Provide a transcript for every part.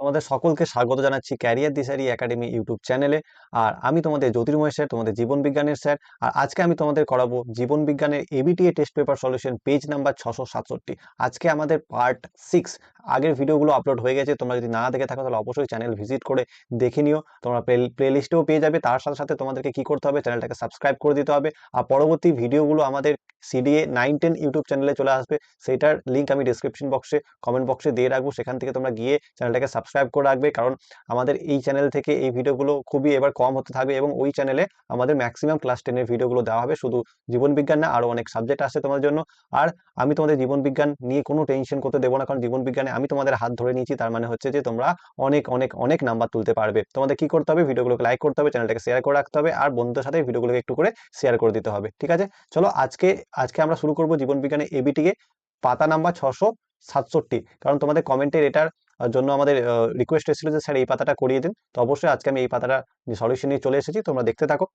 তোমাদের সকলকে স্বাগত জানাচ্ছি ক্যারিয়ার দিশারি একাডেমি ইউটিউব চ্যানেলে। আর আমি তোমাদের জ্যোতির্ময় স্যার, তোমাদের জীবন বিজ্ঞানের স্যার। আর আজকে আমি তোমাদের করাবো জীবন বিজ্ঞানের ABTA test paper solution page number 667। আজকে আমাদের পার্ট 6। আগের ভিডিওগুলো আপলোড হয়ে গেছে, তোমরা যদি না দেখে থাকো তাহলে অবশ্যই চ্যানেল ভিজিট করে দেখে নিও। তোমরা প্লে লিস্টেও পেয়ে যাবে। তার সাথে সাথে তোমাদেরকে কি করতে হবে, চ্যানেলটাকে সাবস্ক্রাইব করে দিতে হবে। আর পরবর্তী ভিডিওগুলো আমাদের সিডিএ 9-10 ইউটিউব চ্যানেলে চলে আসবে। সেটার লিঙ্ক আমি ডিসক্রিপশন বক্সে, কমেন্ট বক্সে দিয়ে রাখবো। সেখান থেকে তোমরা গিয়ে চ্যানেলটাকে সাবস্ক্রাইব করে রাখবে, কারণ আমাদের এই চ্যানেল থেকে এই ভিডিওগুলো খুবই এবার কম হতে থাকবে এবং ওই চ্যানেলে আমাদের ম্যাক্সিমাম ক্লাস 10-এর ভিডিওগুলো দেওয়া হবে। শুধু জীবন বিজ্ঞান না, আরো অনেক সাবজেক্ট আছে তোমাদের জন্য। আর আমি তোমাদের জীবন বিজ্ঞান নিয়ে কোনো টেনশন করতে দেবো না, কারণ জীবন বিজ্ঞানে আমি তোমাদের হাত ধরে নিয়েছি। তার মানে হচ্ছে যে তোমরা অনেক অনেক অনেক নাম্বার তুলতে পারবে। তোমাদের কি করতে হবে, ভিডিওগুলোকে লাইক করতে হবে, চ্যানেলটাকে শেয়ার করে রাখতে হবে, আর বন্ধুদের সাথে ভিডিওগুলোকে একটু করে শেয়ার করে দিতে হবে। ঠিক আছে, চলো আজকে আজকে আমরা শুরু করবো জীবন বিজ্ঞানে এবিটিকে পাতা নাম্বার 667। কারণ তোমাদের কমেন্টের এটার জন্য আমাদের রিকোয়েস্ট এসেছিল যে স্যার এই পাতাটা করিয়ে দিন। তো অবশ্যই আজকে আমি এই পাতাটা সলিউশন নিয়ে চলে এসেছি, তোমরা দেখতে থাকো।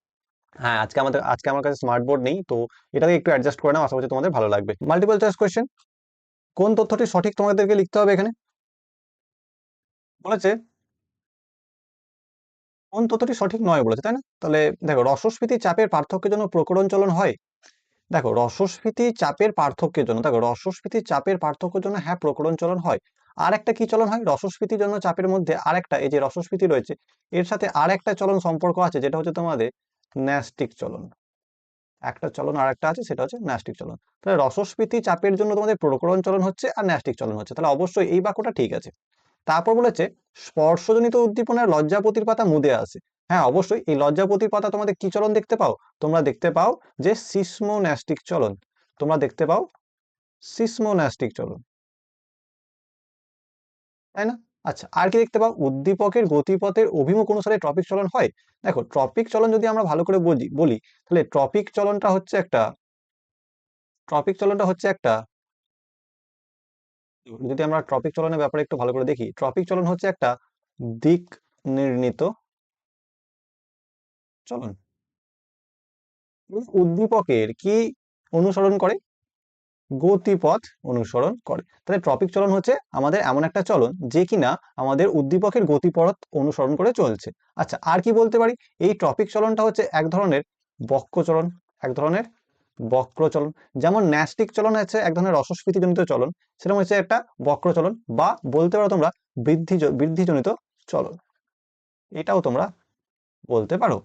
হ্যাঁ, আজকে আমার কাছে স্মার্ট বোর্ড নেই, তো এটাকে একটু অ্যাডজাস্ট করে নাও, আশা করছি তোমাদের ভালো লাগবে। Multiple choice question. কোন তথ্যটি সঠিক তোমাদেরকে লিখতে হবে এখানে। বলেছে কোন তথ্যটি সঠিক নয় বলেছে, তাই না? তাহলে দেখো, রসস্ফীতি চাপের পার্থক্যের জন্য প্রকরণ চলন হয়। দেখো, রসস্ফীতি চাপের পার্থক্যের জন্য, দেখো রসস্ফীতি চাপের পার্থক্যের জন্য হ্যাঁ প্রকরণ চলন হয়। আর একটা কি চলন হয় রসস্ফীতির জন্য চাপের মধ্যে? আর একটা, এই যে রসস্ফীতি রয়েছে এর সাথে আর একটা চলন সম্পর্ক আছে, যেটা হচ্ছে তোমাদের ন্যাস্টিক চলন। একটা চলন আর একটা আছে, সেটা হচ্ছে ন্যাস্টিক চলন। তাহলে রসস্ফীতি চাপের জন্য তোমাদের প্রকরণ চলন হচ্ছে আর ন্যাস্টিক চলন হচ্ছে, তাহলে অবশ্যই এই বাক্যটা ঠিক আছে। তারপর বলেছে স্পর্শজনিত উদ্দীপনায় লজ্জাপতির পাতা মুদে আসে। হ্যাঁ, অবশ্যই এই লজ্জাপতির পাতা তোমাদের কি চলন দেখতে পাও? তোমরা দেখতে পাও যে সিসমোন্যাস্টিক চলন। তোমরা দেখতে পাও সিসমোন্যাস্টিক চলন, তাই না? আচ্ছা, আর কি দেখতে পাও? উদ্দীপকের গতিপথের অভিমুখ অনুসারে ট্রপিক চলন হয়। দেখো, ট্রপিক চলন যদি আমরা ভালো করে বলি, তাহলে ট্রপিক চলনটা হচ্ছে একটা, যদি আমরা ট্রপিক চলনের ব্যাপারে একটু ভালো করে দেখি, ট্রপিক চলন হচ্ছে একটা দিক নির্ণীত চলন। উদ্দীপকের কি অনুসরণ করে? গতিপথ অনুসরণ করে। তাহলে ট্রপিক চলন হচ্ছে আমাদের এমন একটা চলন যে কিনা আমাদের উদ্দীপকের গতিপথ অনুসরণ করে চলছে। আচ্ছা, আর কি বলতে পারি? এই ট্রপিক চলনটা হচ্ছে এক ধরনের বক্র চলন, এক ধরনের বক্র চলন। যেমন ন্যাস্টিক চলন হচ্ছে এক ধরনের রসস্ফীতিজনিত চলন, সেরকম হচ্ছে একটা বক্র চলন, বা বলতে পারো তোমরা বৃদ্ধিজনিত চলন, এটাও তোমরা বলতে পারো।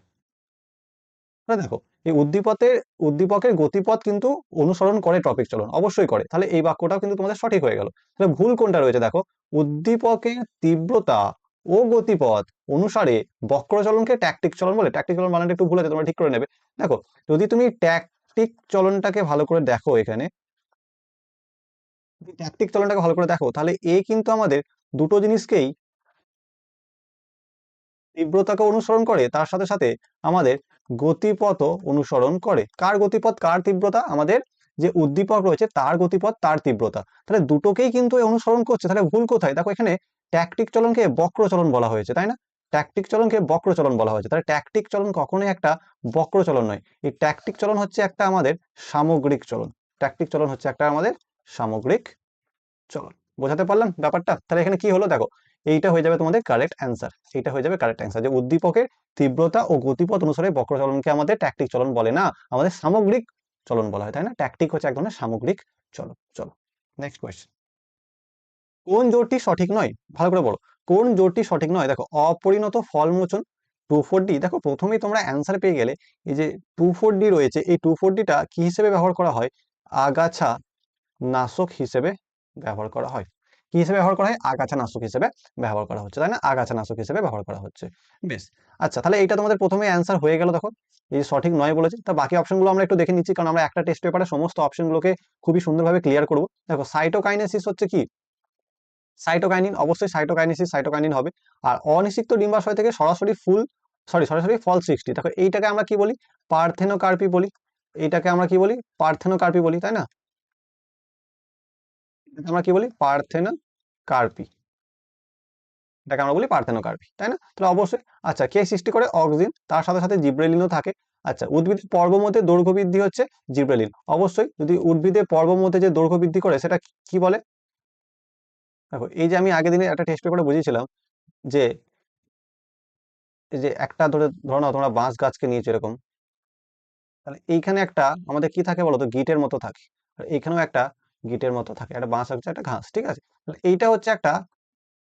দেখো, এই উদ্দীপকের গতিপথ কিন্তু অনুসরণ করে ট্রপিক চলন, অবশ্যই করে। তাহলে এই বাক্যটাও কিন্তু তোমাদের সঠিক হয়ে গেল। তাহলে ভুল কোনটা রয়েছে দেখো, উদ্দীপকের তীব্রতা ও গতিপথ অনুসারে বক্র চলনকে ট্যাকটিক চলন বলে। ট্যাকটিক চলন মানেটা একটু ভুল আছে, তোমরা ঠিক করে নেবে। দেখো, যদি তুমি ট্যাকটিক চলনটাকে ভালো করে দেখো, এখানে ট্যাকটিক চলনটাকে ভালো করে দেখো, তাহলে এ কিন্তু আমাদের দুটো জিনিসকেই, তীব্রতাকে অনুসরণ করে, তার সাথে সাথে আমাদের গতিপথও অনুসরণ করে। কার গতিপথ কার তীব্রতা? আমাদের যে উদ্দীপক রয়েছে তার গতিপথ তার তীব্রতা। তাহলে দুটোকেই কিন্তু অনুসরণ করছে। তাহলে ভুল কোথায়? দেখো, এখানে ট্যাকটিক চলনকে বক্র চলন বলা হয়েছে, তাই না? ট্যাকটিক চলনকে বক্র চলন বলা হয়েছে। তাহলে ট্যাকটিক চলন কখনোই একটা বক্র চলন নয়। এই ট্যাকটিক চলন হচ্ছে একটা আমাদের সামগ্রিক চলন। ট্যাকটিক চলন হচ্ছে একটা আমাদের সামগ্রিক চলন। বোঝাতে পারলাম ব্যাপারটা? তাহলে এখানে কি হলো দেখো, এইটা হয়ে যাবে তোমাদের কারেক্ট অ্যান্সার। এইটা হয়ে যাবে কারেক্ট অ্যান্সার, যে উদ্দীপকের তীব্রতা ও গতিপথ অনুসারে বক্র চলনকে আমাদের ট্যাকটিক চলন বলে না, আমাদের সামগ্রিক চলন বলা হয়, তাই না? ট্যাকটিক হচ্ছে এক ধরনের সামগ্রিক চলন। চলো নেক্সট কোয়েশ্চেন। কোন জোটটি সঠিক নয়? ভালো করে বলো, কোন জোটটি সঠিক নয়? দেখো, অপরিণত ফলমোচন 2,4-D। দেখো, প্রথমেই তোমরা অ্যান্সার পেয়ে গেলে। এই যে 2,4-D রয়েছে, এই 2,4-Dটা কি হিসেবে ব্যবহার করা হয়? আগাছা নাশক হিসেবে ব্যবহার করা হয়। কি হিসেবে ব্যবহার করা হয়? আগাছা নাশক হিসেবে ব্যবহার করা হচ্ছে, তাই না? আগাছা নাশক হিসেবে ব্যবহার করা হচ্ছে। বেশ। আচ্ছা, তাহলে এইটা তোমাদের প্রথমে অ্যান্সার হয়ে গেল। দেখো, এই সঠিক নয় বলেছে। তা বাকি অপশনগুলো আমরা একটু দেখে নিচ্ছি, কারণ আমরা একটা টেস্ট পেপারে সমস্ত অপশনগুলোকে খুবই সুন্দরভাবে ক্লিয়ার করব। দেখো, সাইটোকাইনেসিস হচ্ছে কি? সাইটোকাইনিন, অবশ্যই সাইটোকাইনিন হবে। আর অনিষিক্ত ডিম্বাশয় থেকে সরাসরি ফল সৃষ্টি। দেখো, এইটাকে আমরা কি বলি? পার্থেনোকার্পি বলি। এইটাকে আমরা কি বলি? পার্থেনোকার্পি বলি, তাই না? আমরা কি বলি? পার্থেনোকার্পি। এটাকে আমরা বলি পার্থেনোকার্পি, তাই না? তাহলে অবশ্যই। আচ্ছা, কে সৃষ্টি করে? অক্সিন, তার সাথে সাথে জিব্রেলিনও থাকে। আচ্ছা, উদ্ভিদের পর্বমধ্যে দৈর্ঘ্য বৃদ্ধি হচ্ছে জিব্রেলিন। অবশ্যই, যদি উদ্ভিদের পর্বমধ্যে যে দৈর্ঘ্য বৃদ্ধি করে সেটা কি বলে? দেখো, এই যে আমি আগের দিনে একটা টেস্ট পেপারে বুঝিয়েছিলাম, যে এই যে একটা ধরো না তোমরা বাঁশ গাছকে নিয়েছো এরকম, তাহলে এইখানে একটা আমাদের কি থাকে বলো তো, গিটের মতো থাকে, আর এইখানেও একটা গিটের মতো থাকে, একটা বাঁশ হচ্ছে একটা ঘাস, ঠিক আছে? তাহলে এইটা হচ্ছে একটা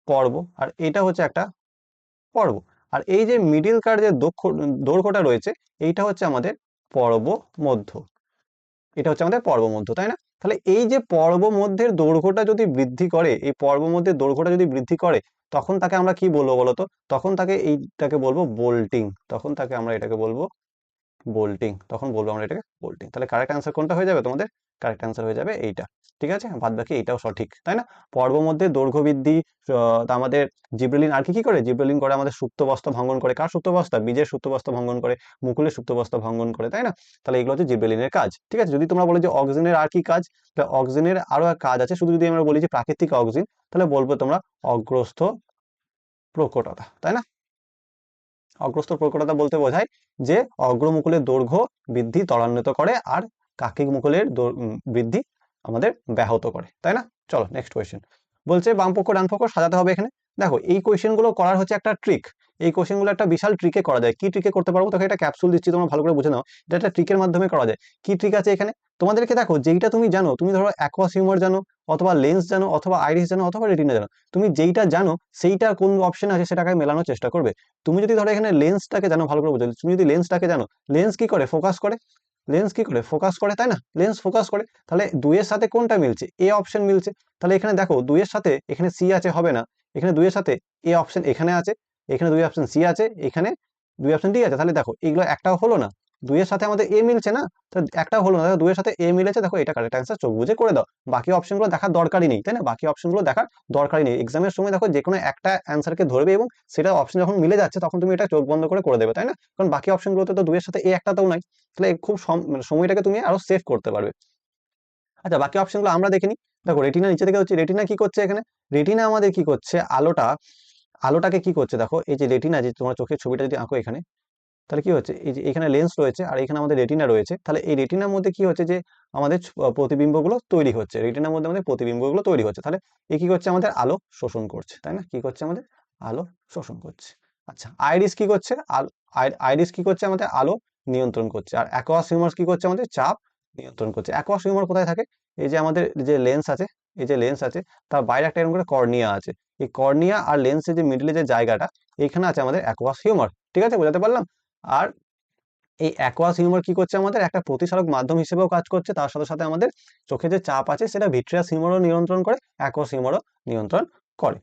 পর্ব, আর এইটা হচ্ছে একটা পর্ব, আর এই যে মিডিল কার যে দৈর্ঘ্যটা রয়েছে, এইটা হচ্ছে আমাদের পর্ব মধ্য, এটা হচ্ছে আমাদের পর্ব মধ্য, তাই না? তাহলে এই যে পর্ব মধ্যের দৈর্ঘ্যটা যদি বৃদ্ধি করে, এই পর্ব মধ্যের দৈর্ঘ্যটা যদি বৃদ্ধি করে, তখন তাকে আমরা কি বলবো বলতো? তখন তাকে এইটাকে বলবো বোল্টিং, তখন তাকে আমরা এটাকে বলবো বোল্টিং, তখন বলবো আমরা এটাকে বোল্টিং। তাহলে কারেক্ট অ্যান্সার কোনটা হয়ে যাবে তোমাদের? কারেক্ট অ্যান্সার হয়ে যাবে এইটা, ঠিক আছে? বাদ বাকি এইটাও সঠিক, তাই না? পর্ব মধ্যে দৈর্ঘ্য বৃদ্ধি তা আমাদের জিব্রেলিন আর কি কি করে? জিব্রেলিন করে আমাদের সুপ্তবস্থা ভঙ্গন করে। কার সুপ্তবস্থা? বীজের সুপ্তবস্থা ভঙ্গন করে, মুকুলের সুপ্তবস্থা ভঙ্গন করে, তাই না? তাহলে এগুলো হচ্ছে জিব্রেলিনের কাজ, ঠিক আছে? যদি তোমরা বলো যে অক্সিজেনের আর কি কাজ, তাহলে অক্সিজেনের আরো এক কাজ আছে, শুধু যদি আমরা বলি যে প্রাকৃতিক অক্সিজেন, তাহলে বলবো তোমরা অগ্রস্থ প্রকটতা, তাই না? অগ্রস্থ প্রকটতা বলতে বোঝায় যে অগ্রমুকুলের দৈর্ঘ্য বৃদ্ধি ত্বরান্বিত করে, আর কাকিক মুকুলের বৃদ্ধি আমাদের ব্যাহত করে, তাই না? চলো নেক্সট কোয়েশ্চেন। বলছে বাম পক্ষ ডান পক্ষ সাজাতে হবে এখানে। দেখো এই কোয়েশ্চেন গুলো করার হচ্ছে একটা ট্রিক, এই কোয়েশ্চেন গুলো একটা বিশাল ট্রিকে করা যায়। কি ট্রিকে করতে পারবো? তোকে একটা ক্যাপসুল দিচ্ছি, তোমরা ভালো করে বুঝে নাও, এটা একটা ট্রিকের মাধ্যমে করা যায়। কি ট্রিক আছে এখানে? তোমাদেরকে দেখো যেইটা তুমি জানো, তুমি ধরো অ্যাকোয়াস হিউমার জানো, অথবা লেন্স জানো, অথবা আইরিস জানো, অথবা রেটিনা জানো, তুমি যেইটা জানো সেইটা কোন অপশন আছে সেটাকে মেলানোর চেষ্টা করবে। তুমি যদি ধরো এখানে লেন্সটাকে জানো, ভালো করে বুঝো, তুমি যদি লেন্সটাকে জানো, লেন্স কি করে? ফোকাস করে, লেন্স কি করে? ফোকাস করে, তাই না? লেন্স ফোকাস করে, তাহলে দুইয়ের সাথে কোনটা মিলছে? এ অপশন মিলছে। তাহলে এখানে দেখো দুইয়ের সাথে এখানে সি আছে, হবে না, এখানে দুইয়ের সাথে এ অপশন এখানে আছে, এখানে দুই অপশন সি আছে, এখানে দুই অপশন ডি আছে, তাহলে দেখো এগুলো একটাও হলো না, দুইয়ের সাথে আমাদের এ মিলছে না, তো একটাও হলো না, দুইয়ের সাথে এ মিলেছে, দেখো এটা কারেক্ট অ্যান্সার, চোখ বুঝে করে দাও। বাকি অপশনগুলো দেখার দরকারই নেই, তাই না? বাকি অপশনগুলো দেখার দরকারই নেই, এক্সামের সময় দেখো যে কোনো একটা অ্যান্সারকে ধরবে এবং সেটা অপশন যখন মিলে যাচ্ছে তখন তুমি এটা চোখ বন্ধ করে দেবে, তাই না? কারণ বাকি অপশনগুলোতে তো দুইয়ের সাথে এ একটাতেও নাই, তাহলে খুব মানে সময়টাকে তুমি আরো সেভ করতে পারবে। আচ্ছা বাকি অপশনগুলো আমরা দেখে নিই। দেখো রেটিনা নিচে থেকে হচ্ছে, রেটিনা কি করছে এখানে? রেটিনা আমাদের কি করছে? আলোটাকে কি করছে দেখো, এই যে রেটিনা, যে তোমার চোখের ছবিটা যদি আঁকো এখানে, তাহলে কি হচ্ছে? এই যে এখানে লেন্স রয়েছে আর এখানে আমাদের রেটিনা রয়েছে, তাহলে এই রেটিনার মধ্যে কি হচ্ছে? যে আমাদের প্রতিবিম্বগুলো তৈরি হচ্ছে, রেটিনার মধ্যে আমাদের প্রতিবিম্বগুলো তৈরি হচ্ছে, তাহলে এ কি করছে? আমাদের আলো শোষণ করছে, তাই না? কি করছে? আমাদের আলো শোষণ করছে। আচ্ছা আইরিস কি করছে? আইরিস কি করছে? আমাদের আলো নিয়ন্ত্রণ করছে। আর অ্যাকোয়াস হিউমার কি করছে? আমাদের চাপ নিয়ন্ত্রণ করছে। অ্যাকোয়াস হিউমার কোথায় থাকে? এই যে আমাদের যে লেন্স আছে, এই যে লেন্স আছে, তার বাইরে একটা এরকম করে কর্নিয়া আছে, এই কর্নিয়া আর লেন্সের যে মিডলে যে জায়গাটা, এখানে আছে আমাদের অ্যাকোয়াস হিউমার, ঠিক আছে? বোঝাতে পারলাম? আর এই অ্যাকোয়াস হিউমার কি করছে? আমাদের একটা প্রতিসারক মাধ্যম হিসেবেও কাজ করছে, তার সাথে সাথে আমাদের চোখে যে চাপ আছে সেটা ভিট্রিয়াস হিউমারও নিয়ন্ত্রণ করে, অ্যাকোয়াস হিউমারও নিয়ন্ত্রণ করে।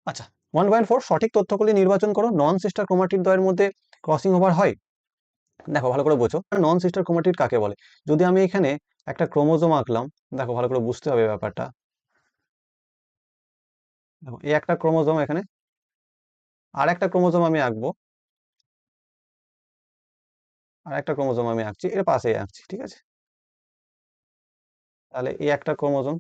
আচ্ছা 1.4 সঠিক তথ্যগুলি নির্বাচন করো। নন সিস্টার ক্রোমাটিড দ্বয়ের মধ্যে ক্রসিং ওভার হয়? দেখো ভালো করে বোঝো, নন সিস্টার ক্রোমাটিড কাকে বলে। যদি আমি এখানে একটা ক্রোমোজোম আঁকলাম, দেখো ভালো করে বুঝতে হবে ব্যাপারটা। দেখো এই একটা ক্রোমোজোম, এখানে আর একটা ক্রোমোজোম আমি আঁকবো, আর একটা ক্রোমোজোম আমি আঁকছি, এর পাশেই আঁকছি, ঠিক আছে? তাহলে এই একটা ক্রোমোজোম,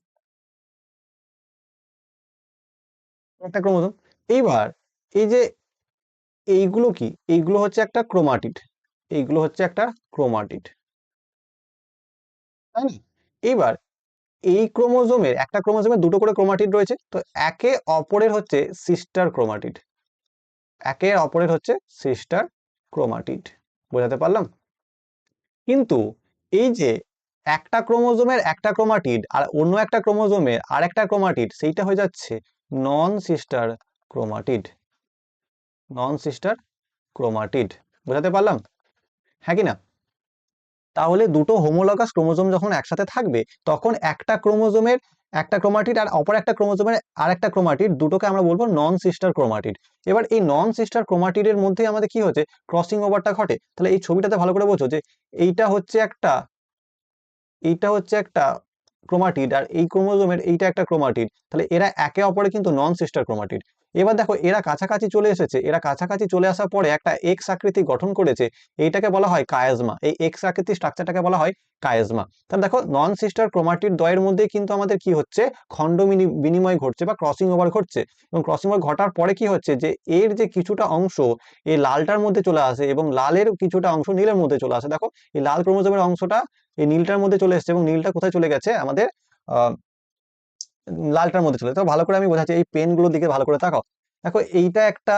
একটা ক্রোমোজোম। এইবার এই যে এইগুলো কি? এইগুলো হচ্ছে একটা ক্রোমাটিড, এইগুলো হচ্ছে একটা ক্রোমাটিড, তাই না? এইবার এই ক্রোমোজোমের, একটা ক্রোমোজোমের দুটো করে ক্রোমাটিড রয়েছে, তো একে অপরের হচ্ছে সিস্টার ক্রোমাটিড, একে অপরের হচ্ছে সিস্টার ক্রোমাটিড। বোঝাতে পারলাম? কিন্তু এই যে একটা ক্রোমোজোমের একটা ক্রোমাটিড আর অন্য একটা ক্রোমোজোমের আর একটা ক্রোমাটিড, সেইটা হয়ে যাচ্ছে নন সিস্টার ক্রোমাটিড, নন সিস্টার ক্রোমাটিড। বোঝাতে পারলাম? হ্যাঁ কি না? তাহলে দুটো হোমোলগাস ক্রোমোজোম যখন একসাথে থাকবে, তখন একটা ক্রোমোজোমের একটা ক্রোমাটিড আর অপর একটা ক্রোমোজোমের আর একটা ক্রোমাটিড, দুটোকে আমরা বলবো নন সিস্টার ক্রোমাটিড। এবার এই নন সিস্টার ক্রোমাটিডের মধ্যে আমাদের কি হচ্ছে? ক্রসিং ওভারটা ঘটে। তাহলে এই ছবিটাতে ভালো করে বোঝো যে এইটা হচ্ছে একটা, এইটা হচ্ছে একটা ক্রোমাটিড, আর এই ক্রোমোজোমের এইটা একটা ক্রোমাটিড, তাহলে এরা একে অপরে কিন্তু নন সিস্টার ক্রোমাটিড। এবার দেখো এরা কাছাকাছি চলে এসেছে, এরা কাছাকাছি চলে আসার পরে একটা এক্স আকৃতি গঠন করেছে, এইটাকে বলা হয় কায়াজমা, এই এক্স আকৃতি স্ট্রাকচারটাকে বলা হয় কায়াজমা। তাহলে দেখো নন সিস্টার ক্রোমাটিড দ্বয়ের মধ্যে কিন্তু আমাদের কি হচ্ছে? খণ্ড বিনিময় ঘটছে বা ক্রসিং ওভার ঘটছে, এবং ক্রসিং ওভার ঘটার পরে কি হচ্ছে? যে এর যে কিছুটা অংশ এই লালটার মধ্যে চলে আসে এবং লালের কিছুটা অংশ নীলের মধ্যে চলে আসে। দেখো এই লাল ক্রোমোজোমের অংশটা এই নীলটার মধ্যে চলে এসেছে, এবং নীলটা কোথায় চলে গেছে? আমাদের লালটার মধ্যে চলে। তো ভালো করে আমি বোঝাচ্ছি, এই পেন গুলোর দিকে ভালো করে তাকাও। দেখো এইটা একটা,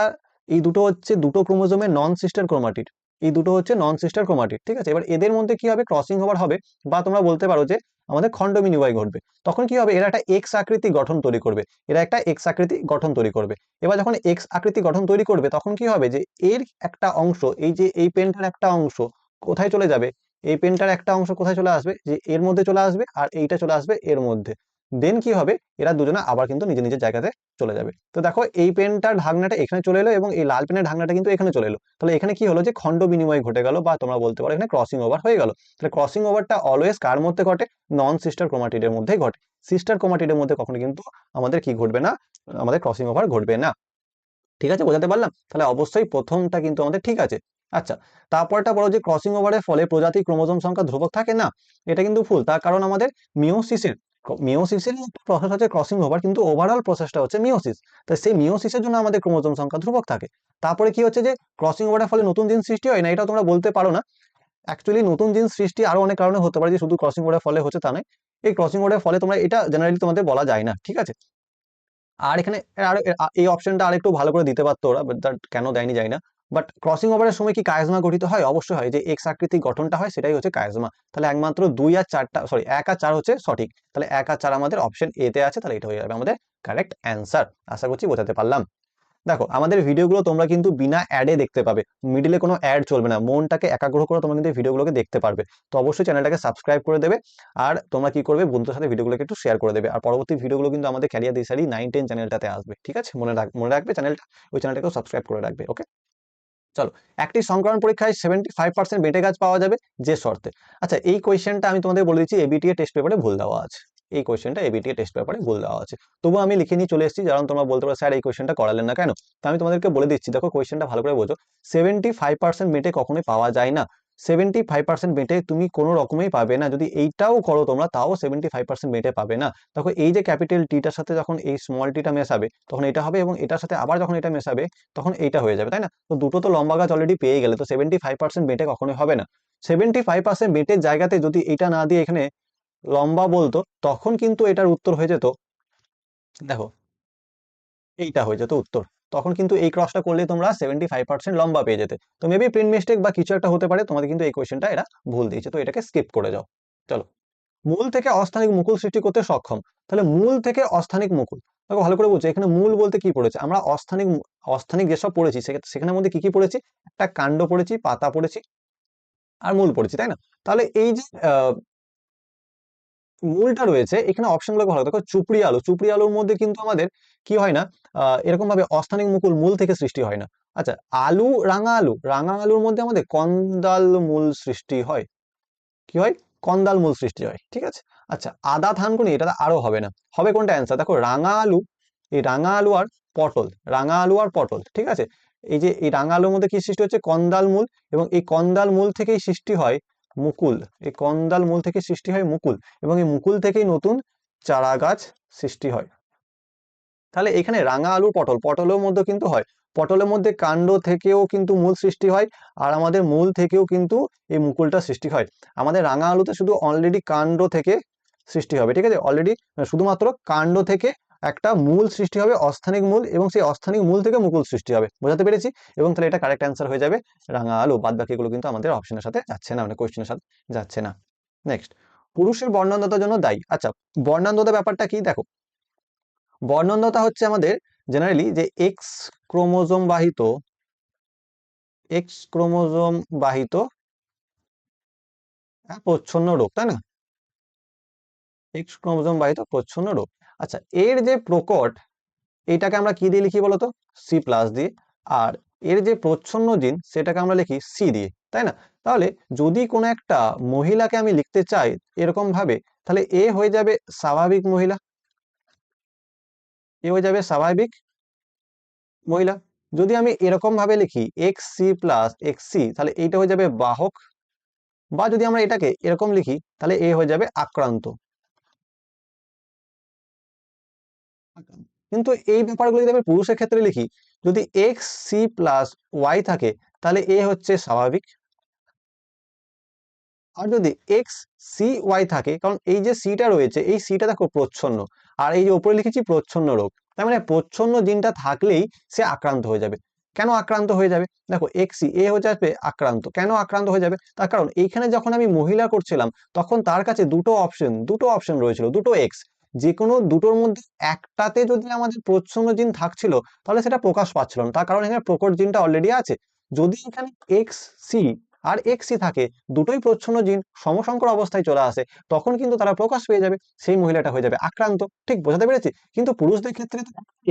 এই দুটো হচ্ছে দুটো ক্রোমোজোমের নন সিস্টার ক্রোমাটিড, এই দুটো হচ্ছে নন সিস্টার ক্রোমাটিড, ঠিক আছে। এবার এদের মধ্যে কি হবে, ক্রসিং ওভার হবে, বা তোমরা বলতে পারো যে আমাদের খণ্ড বিনিময় ঘটবে। তখন কি হবে, এরা একটা এক্স আকৃতি গঠন তৈরি করবে, এরা একটা এক্স আকৃতি গঠন তৈরি করবে। এবার যখন এক্স আকৃতি গঠন তৈরি করবে তখন কি হবে, যে এর একটা অংশ, এই যে এই পেনটার একটা অংশ কোথায় চলে যাবে, এই পেনটার একটা অংশ কোথায় চলে আসবে, যে এর মধ্যে চলে আসবে, আর এইটা চলে আসবে এর মধ্যে। দেন কি হবে, এরা দুজনে আবার কিন্তু নিজের নিজের জায়গাতে চলে যাবে। তো দেখো এই পেনটার ঢাকনাটা এখানে চলে এলো এবং এই লাল পেনের ঢাকনাটা কিন্তু এখানে চলে এলো। তাহলে এখানে কি হলো, যে খণ্ড বিনিময় ঘটে গেল, বা তোমরা বলতে পারো এখানে ক্রসিং ওভার হয়ে গেল। তাহলে ক্রসিং ওভারটা অলওয়েজ কার মধ্যে ঘটে, নন সিস্টার ক্রোমাটিডের মধ্যেই ঘটে। সিস্টার ক্রোমাটিডের মধ্যে কখনো কিন্তু আমাদের কি ঘটবে না, আমাদের ক্রসিং ওভার ঘটবে না। ঠিক আছে, বোঝাতে পারলাম? তাহলে অবশ্যই প্রথমটা কিন্তু আমাদের ঠিক আছে। আচ্ছা, তারপরটা বলো যে ক্রসিং ওভারের ফলে প্রজাতি ক্রোমোজোম সংখ্যা ধ্রুবক থাকে না, এটা কিন্তু ভুল। তার কারণ আমাদের মিওসিসের মিওসিসের একটা প্রসেস হচ্ছে ক্রসিং ওভার, কিন্তু ওভারঅল প্রসেসটা হচ্ছে মিওসিস। তাই সেই মিওসিসের জন্য আমাদের ক্রোমোজোম সংখ্যা ধ্রুবক থাকে। তারপরে কি হচ্ছে, যে ক্রসিং ওভারের ফলে নতুন জিন সৃষ্টি হয় না, এটা তোমরা বলতে পারো না। অ্যাকচুয়ালি নতুন জিন সৃষ্টি আরো অনেক কারণে হতে পারে, যে শুধু ক্রসিং ওভারের ফলে হচ্ছে তা নয়। এই ক্রসিং ওভারের ফলে তোমরা এটা জেনারেলি তোমাদের বলা যায় না, ঠিক আছে। আর এখানে আর এই অপশনটা আরেকটু ভালো করে দিতে পারতো ওরা, বাট কেন দেয়নি জানি না। বাট ক্রসিং ওভারের সময় কি কায়জমা গঠিত হয়? অবশ্যই হয়, যে এক্স আকৃতির গঠনটা হয় সেটাই হচ্ছে কায়জমা। তাহলে একমাত্র 2 আর 4টা, সরি 1 আর 4 হচ্ছে সঠিক। তাহলে 1 আর 4 আমাদের অপশন এ তে আছে, তাহলে এটা হয়ে যাবে আমাদের কারেক্ট অ্যান্সার। আশা করছি বোঝাতে পারলাম। দেখো আমাদের ভিডিওগুলো তোমরা কিন্তু বিনা অ্যাডে দেখতে পাবে, মিডিলে কোনো অ্যাড চলবে না, মনটাকে একাগ্র করে তোমরা কিন্তু এই ভিডিওগুলোকে দেখতে পারবে। তো অবশ্যই চ্যানেলটাকে সাবস্ক্রাইব করে দেবে, আর তোমরা কি করবে, বন্ধুদের সাথে ভিডিওগুলোকে একটু শেয়ার করে দেবে। আর পরবর্তী ভিডিওগুলো কিন্তু আমাদের ক্যারিয়ার দিশারি 9-10 চ্যানেলটাতে আসবে, ঠিক আছে, মনে রাখবে চ্যানেলটা, ওই চ্যানেলটাকেও সাবস্ক্রাইব করে রাখবে। ওকে, চলো। একটি সংকলন পরীক্ষায় 75% বেঁটে গাছ পাওয়া যাবে যে শর্তে। আচ্ছা, এই কোয়েশ্চেনটা আমি তোমাদের বলে দিচ্ছি, এবিটিএ টেস্ট পেপারে ভুল দেওয়া আছে। এই কোয়েশ্চেনটা এবিটিএ টেস্ট পেপারে ভুল দেওয়া আছে, তবুও আমি লিখে নিয়ে চলে এসেছি, কারণ তোমরা বলতে পারো স্যার এই কোয়েশ্চেনটা করালেন না কেন। তো আমি তোমাদেরকে বলে দিচ্ছি, দেখো কোয়েশ্চেনটা ভালো করে বোঝো। 75% বেঁটে কখনোই পাওয়া যায় না। 75% বেঁটে তুমি কোনো রকমেই পাবে না, যদি এইটাও করো তোমরা তাও 75% বেঁটে পাবে না। দেখো এই যে ক্যাপিটাল টিটার সাথে যখন এই স্মল টিটা মেশাবে তখন এটা হবে, এবং এটার সাথে আবার যখন এটা মেশাবে তখন এইটা হয়ে যাবে, তাই না? তো দুটো তো লম্বা গাছ অলরেডি পেয়ে গেলে, তো 75% বেটে কখনোই হবে না। 75% বেটের জায়গাতে যদি এটা না দিয়ে এখানে লম্বা বলতো, তখন কিন্তু এটার উত্তর হয়ে যেত, দেখো এইটা হয়ে যেত উত্তর। তখন কিন্তু এই ক্রসটা করলে তোমরা 75% লম্বা পেয়ে যেতে। তো মেবি প্রিন্ট মিস্টেক বা কিছু একটা হতে পারে, তোমাদের কিন্তু এই কোয়েশ্চেনটা এরা ভুল দিয়েছে, তো এটাকে স্কিপ করে যাও। চলো, মূল থেকে অস্থানিক মুকুল সৃষ্টি করতে সক্ষম। তাহলে মূল থেকে অস্থানিক মুকুল, দেখো ভালো করে বুঝছো, এখানে মূল বলতে কি পড়েছে, আমরা অস্থানিক অস্থানিক যেসব পড়েছি সেখানের মধ্যে কি কি পড়েছি, একটা কাণ্ড পড়েছি, পাতা পড়েছি, আর মূল পড়েছি, তাই না? তাহলে এই যে মূলটা রয়েছে, এখানে অপশনগুলো ভালো দেখো, চুপড়ি আলু, চুপড়ি আলুর মধ্যে কিন্তু আমাদের কি হয় না, এরকম ভাবে অস্থানিক মুকুল মূল থেকে সৃষ্টি হয় না। আচ্ছা, আলু, রাঙা আলু, রাঙা আলুর মধ্যে আমাদের কন্দাল মূল সৃষ্টি হয়। কি হয়? কন্দাল মূল সৃষ্টি হয়, ঠিক আছে। আচ্ছা, আদা থানকুনি, এটা আরো হবে না, হবে কোনটা অ্যান্সার, দেখো রাঙা আলু, এই রাঙা আলু আর পটল, রাঙা আলু আর পটল, ঠিক আছে। এই যে এই রাঙা আলুর মধ্যে কি সৃষ্টি হচ্ছে, কন্দাল মূল, এবং এই কন্দাল মূল থেকেই সৃষ্টি হয় মুকুল, এই কন্দাল মূল থেকে সৃষ্টি হয় মুকুল, এবং এই মুকুল থেকেই নতুন চারা গাছ সৃষ্টি হয়। তাহলে এখানে রাঙা আলু, পটল, পটলের মধ্যে কিন্তু হয়, পটলের মধ্যে কাণ্ড থেকেও কিন্তু মূল সৃষ্টি হয়, আর আমাদের মূল থেকেও কিন্তু এই মুকুলটা সৃষ্টি হয়। আমাদের রাঙা আলুতে শুধু অলরেডি কাণ্ড থেকে সৃষ্টি হবে, ঠিক আছে, অলরেডি শুধুমাত্র কাণ্ড থেকে একটা মূল সৃষ্টি হবে, অস্থানিক মূল, এবং সেই অস্থানিক মূল থেকে মুকুল সৃষ্টি হবে, বোঝাতে পেরেছি? এবং তাহলে এটা কারেক্ট অ্যান্সার হয়ে যাবে রাঙা আলু। বাদ বাকিগুলো কিন্তু আমাদের অপশনের সাথে যাচ্ছে না, মানে কোয়েশ্চেনের সাথে যাচ্ছে না। নেক্সট, পুরুষের বর্ণান্ধতার জন্য দায়ী। আচ্ছা, বর্ণান্ধতা ব্যাপারটা কি, দেখো বর্ণান্ধতা হচ্ছে আমাদের জেনারেলি যে এক্স ক্রোমোজোম বাহিত প্রচ্ছন্ন রোগ, তাই না? এক্স ক্রোমোজোম বাহিত প্রচ্ছন্ন রোগ। আচ্ছা, এর যে প্রকট, এটাকে আমরা কি দিয়ে লিখি বলতো, সি প্লাস দিয়ে, আর এর যে প্রচ্ছন্ন জিন সেটাকে আমরা লিখি সি দিয়ে, তাই না? তাহলে যদি কোনো একটা মহিলাকে আমি লিখতে চাই এরকম ভাবে, তাহলে এ হয়ে যাবে স্বাভাবিক মহিলা, এ হয়ে যাবে স্বাভাবিক মহিলা। যদি আমি এরকম ভাবে লিখি X C plus X C, তাহলে এইটা হয়ে যাবে বাহক, বা যদি আমরা এটাকে এরকম লিখি তাহলে এ হয়ে যাবে আক্রান্ত। কিন্তু এই ব্যাপারগুলো যদি আমি পুরুষের ক্ষেত্রে লিখি, যদি এক্স সি প্লাস ওয়াই থাকে তাহলে এ হচ্ছে স্বাভাবিক, আর যদি এক্স সি ওয়াই থাকে, কারণ এই যে সিটা রয়েছে এই সিটা দেখো প্রচ্ছন্ন, আর এই যে উপরে লিখেছি প্রচ্ছন্ন রোগ, তার মানে প্রচ্ছন্ন জিনটা থাকলেই সে আক্রান্ত হয়ে যাবে। কেন আক্রান্ত হয়ে যাবে? দেখো এক্সি এ হয়ে যাবে আক্রান্ত। কেন আক্রান্ত হয়ে যাবে? তার কারণ এইখানে যখন আমি মহিলা করছিলাম তখন তার কাছে দুটো অপশন রয়েছিল, দুটো এক্স, যে কোনো দুটোর মধ্যে একটাতে যদি আমাদের প্রচ্ছন্ন জিন থাকছিল তাহলে সেটা প্রকাশ পাচ্ছিল না, তার কারণ এখানে প্রকট জিনটা অলরেডি আছে। যদি এখানে এক্স সি আর এক্সি থাকে, দুটোই প্রচ্ছন্ন জিন সমসংকর অবস্থায় চলে আসে, তখন কিন্তু তারা প্রকাশ পেয়ে যাবে, সেই মহিলাটা হয়ে যাবে আক্রান্ত। ঠিক বোঝাতে পেরেছি? কিন্তু পুরুষদের ক্ষেত্রে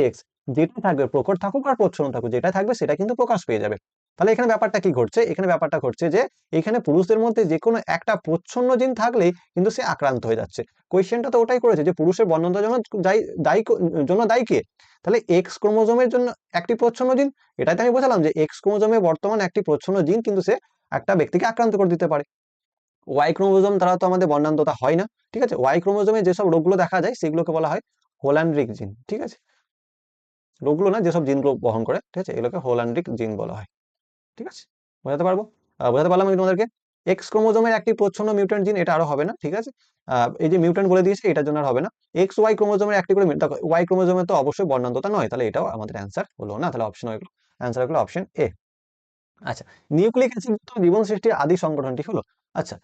এক্স যেটা থাকবে, প্রকট থাকুক আর প্রচ্ছন্ন থাকুক, যেটা থাকবে সেটা কিন্তু প্রকাশ পেয়ে যাবে। তাহলে এখানে ব্যাপারটা কি ঘটছে? এখানে ব্যাপারটা ঘটছে যে এখানে পুরুষদের মধ্যে যে কোনো একটা প্রচ্ছন্ন জিন থাকলেই কিন্তু সে আক্রান্ত হয়ে যাচ্ছে। কোয়েশ্চেনটা তো ওটাই করেছে যে পুরুষের বর্ণতার জন্য দায়ী কে? তাহলে এক্স ক্রোমোজোমের জন্য একটি প্রচ্ছন্ন জিন, এটাই তো আমি বোঝালাম যে এক্স ক্রোমোজোমে বর্তমান একটি প্রচ্ছন্ন জিন কিন্তু সে একটা ব্যক্তিকে আক্রান্ত করে দিতে পারে। ওয়াই ক্রোমোজোম দ্বারা তো আমাদের বর্ণান্ততা হয় না, ঠিক আছে? ওয়াই ক্রোমোজোমে যেসব রোগগুলো দেখা যায় সেগুলোকে বলা হয় হোল্যান্ড্রিক জিন, ঠিক আছে? রোগগুলো না, যেসব জিনগুলো বহন করে, ঠিক আছে, এগুলোকে হোল্যান্ড্রিক জিন বলা হয়। ঠিক আছে, বোঝাতে পারবো? বোঝাতে পারলাম আমি তোমাদেরকে? এক্স ক্রোমোজোমের একটি প্রচ্ছন্ন মিউট্যান্ট জিন, এটা আরো হবে না, ঠিক আছে? এই যে মিউট্যান্ট বলে দিয়েছে এটার জন্য আর হবে না। এক্স ওয়াই ক্রোমোজোমের একটি করে দেখো, ওয়াই ক্রোমোজোমে তো অবশ্যই বর্ণান্ততা নয়, তাহলে এটাও আমাদের অ্যান্সার হলো না, তাহলে অপশন হয়ে গেল, অ্যান্সার হলো অপশন এ। আচ্ছা, নিউক্লিক অ্যাসিড জীবন সৃষ্টির আদি সংগঠনটি হলো, আচ্ছা,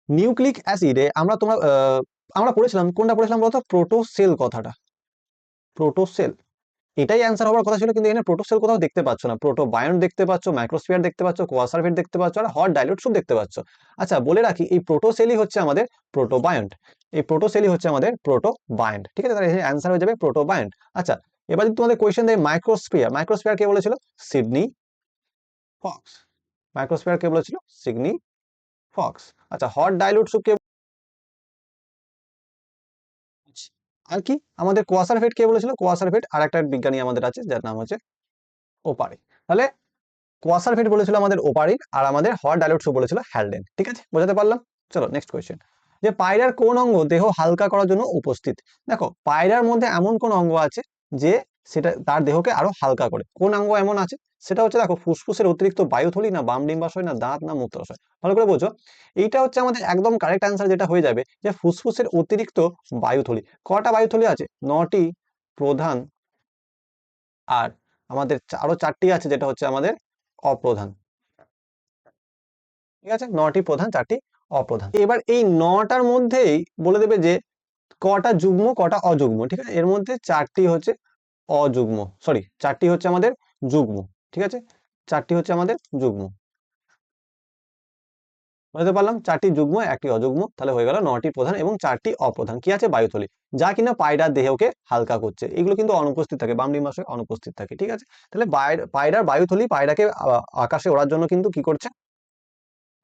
নিউক্লিক অ্যাসিডে আমরা পড়েছিলাম, কোনটা পড়েছিলাম বলতো? প্রোটোসেল কথাটা, প্রোটোসেল, এটাই অ্যান্সার হওয়ার কথা ছিল, কিন্তু এখানে প্রোটোসেল কোথাও দেখতে পাচ্ছ না। প্রোটোবায়ন্ট দেখতে পাচ্ছ, মাইক্রোস্ফিয়ার দেখতে পাচ্ছ, কোয়াসারভেট দেখতে পাচ্ছ, আর হট ডাইলুট সুপ দেখতে পাচ্ছ। আচ্ছা, বলে রাখি এই প্রোটোসেলই হচ্ছে আমাদের প্রোটোবায়ন্ট, এই প্রোটোসেলই হচ্ছে আমাদের প্রোটোবায়ন্ট, ঠিক আছে? তাহলে অ্যান্সার হয়ে যাবে প্রোটোবায়ন্ট। আচ্ছা, এবার যদি তোমাদের কোয়েশ্চেন দেয় মাইক্রোস্ফিয়ার, মাইক্রোস্ফিয়ার কে বলেছিল? Sydney Fox. মাইক্রোস্ফিয়ার কে বলেছিল? Sydney Fox. আচ্ছা, হট ডাইলুট সুপ কে? আর কি আমাদের কোয়াসারভেট কে বলেছিল? কোয়াসারভেট আর একটা বিজ্ঞানী আমাদের আছে যার নাম হচ্ছে ওপারি। তাহলে কোয়াসারভেট বলেছিল আমাদের ওপারিন, আর আমাদের হট ডাইলুট সুপ বলেছিল হ্যালডেন। ঠিক আছে, বোঝাতে পারলাম? চলো নেক্সট কোয়েশ্চেন, যে পায়রার কোন অঙ্গ দেহ হালকা করার জন্য উপস্থিত? দেখো, পায়রার মধ্যে এমন কোন অঙ্গ আছে যে সেটা তার দেহকে আরো হালকা করে? কোন অঙ্গ এমন আছে? সেটা হচ্ছে, দেখো, ফুসফুসের অতিরিক্ত বায়ুথলি, না বাম ডিম্বাশয়, না দাঁত, না মূত্রাশয়? ভালো করে বোঝো, এইটা হচ্ছে আমাদের একদম কারেক্ট অ্যান্সার, যেটা হয়ে যাবে যে ফুসফুসের অতিরিক্ত বায়ুথলি। কটা বায়ুথলি আছে? 9টি প্রধান, আর আমাদের আরো 4টি আছে যেটা হচ্ছে আমাদের অপ্রধান। ঠিক আছে, 9টি প্রধান, 4টি অপ্রধান। এবার এই 9টার মধ্যেই বলে দেবে যে কটা যুগ্ম কটা অযুগ্ম। ঠিক আছে, এর মধ্যে 4টি হচ্ছে অযুগ্ম, সরি 4টি হচ্ছে আমাদের যুগ্ম। ঠিক আছে, 4টি হচ্ছে আমাদের যুগ্ম। বুঝতে পারলাম? 4টি যুগ্ম, 1টি অযুগ্ম, তাহলে হয়ে গেল 9টি প্রধান এবং 4টি অপ্রধান। কি আছে? বায়ুথলি, যা কিনা পায়রার দেহকে হালকা করছে। এগুলো কিন্তু অনুপস্থিত থাকে, বাম ডিম্বাশয়ে অনুপস্থিত থাকে। ঠিক আছে, তাহলে পায়রার বায়ুথলি পায়রাকে আকাশে ওড়ার জন্য কিন্তু কি করছে?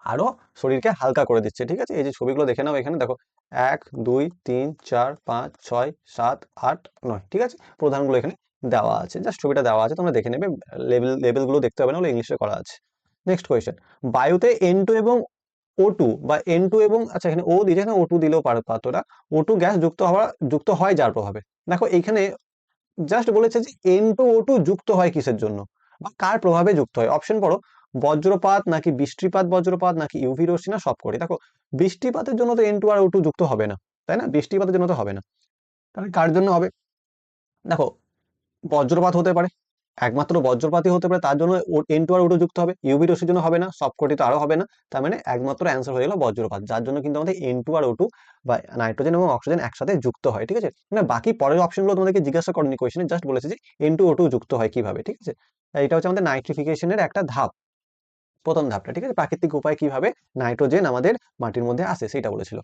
আরো শরীরকে হালকা করে দিচ্ছে। ঠিক আছে, এই যে ছবিগুলো দেখে নাও, এখানে দেখো 1 2 3 4 5 6 7 8 9। ঠিক আছে, প্রধানগুলো এখানে দেওয়া আছে, জাস্ট ছবিটা দেওয়া আছে, তোমরা দেখে নেবে, লেভেলগুলো দেখতে হবে না, ওগুলো ইংলিশে করা আছে। নেক্সট কোয়েশ্চেন, বায়ুতে N2 এবং O2 বা N2 এবং, আচ্ছা এখানে ও দিয়েছে, এখানে O2 দিলেও পারতো না। O2 গ্যাস যুক্ত হয় যার প্রভাবে। দেখো এইখানে জাস্ট বলেছে যে N2O2 যুক্ত হয় কিসের জন্য বা কার প্রভাবে যুক্ত হয়? অপশন পড়ো, বজ্রপাত, নাকি বৃষ্টিপাত বজ্রপাত, নাকি ইউভি রশ্মি, না সবকটি। দেখো, বৃষ্টিপাতের জন্য তো N2 আর O2 যুক্ত হবে না, তাই না? বৃষ্টিপাতের জন্য তো হবে না, তাহলে কার জন্য হবে? দেখো, বজ্রপাত হতে পারে, একমাত্র বজ্রপাতই হতে পারে, তার জন্য N2 আর O2 যুক্ত হবে। ইউভি রশ্মির জন্য হবে না, সবকটি তো আরো হবে না, তার মানে একমাত্র অ্যান্সার হয়ে গেল বজ্রপাত, যার জন্য কিন্তু আমাদের N2 আর O2 বা নাইট্রোজেন এবং অক্সিজেন একসাথে যুক্ত হয়। ঠিক আছে, মানে বাকি পরের অপশনগুলো তোমাদেরকে জিজ্ঞাসা করেনি কোয়েশ্চেনে, জাস্ট বলেছে যে N2O2 যুক্ত হয় কিভাবে। ঠিক আছে, এটা হচ্ছে আমাদের নাইট্রিফিকেশনের একটা ধাপ, প্রথম ধাপটা। ঠিক আছে, প্রাকৃতিক উপায় কিভাবে নাইট্রোজেন আমাদের মাটির মধ্যে আসে সেটা বলেছিল।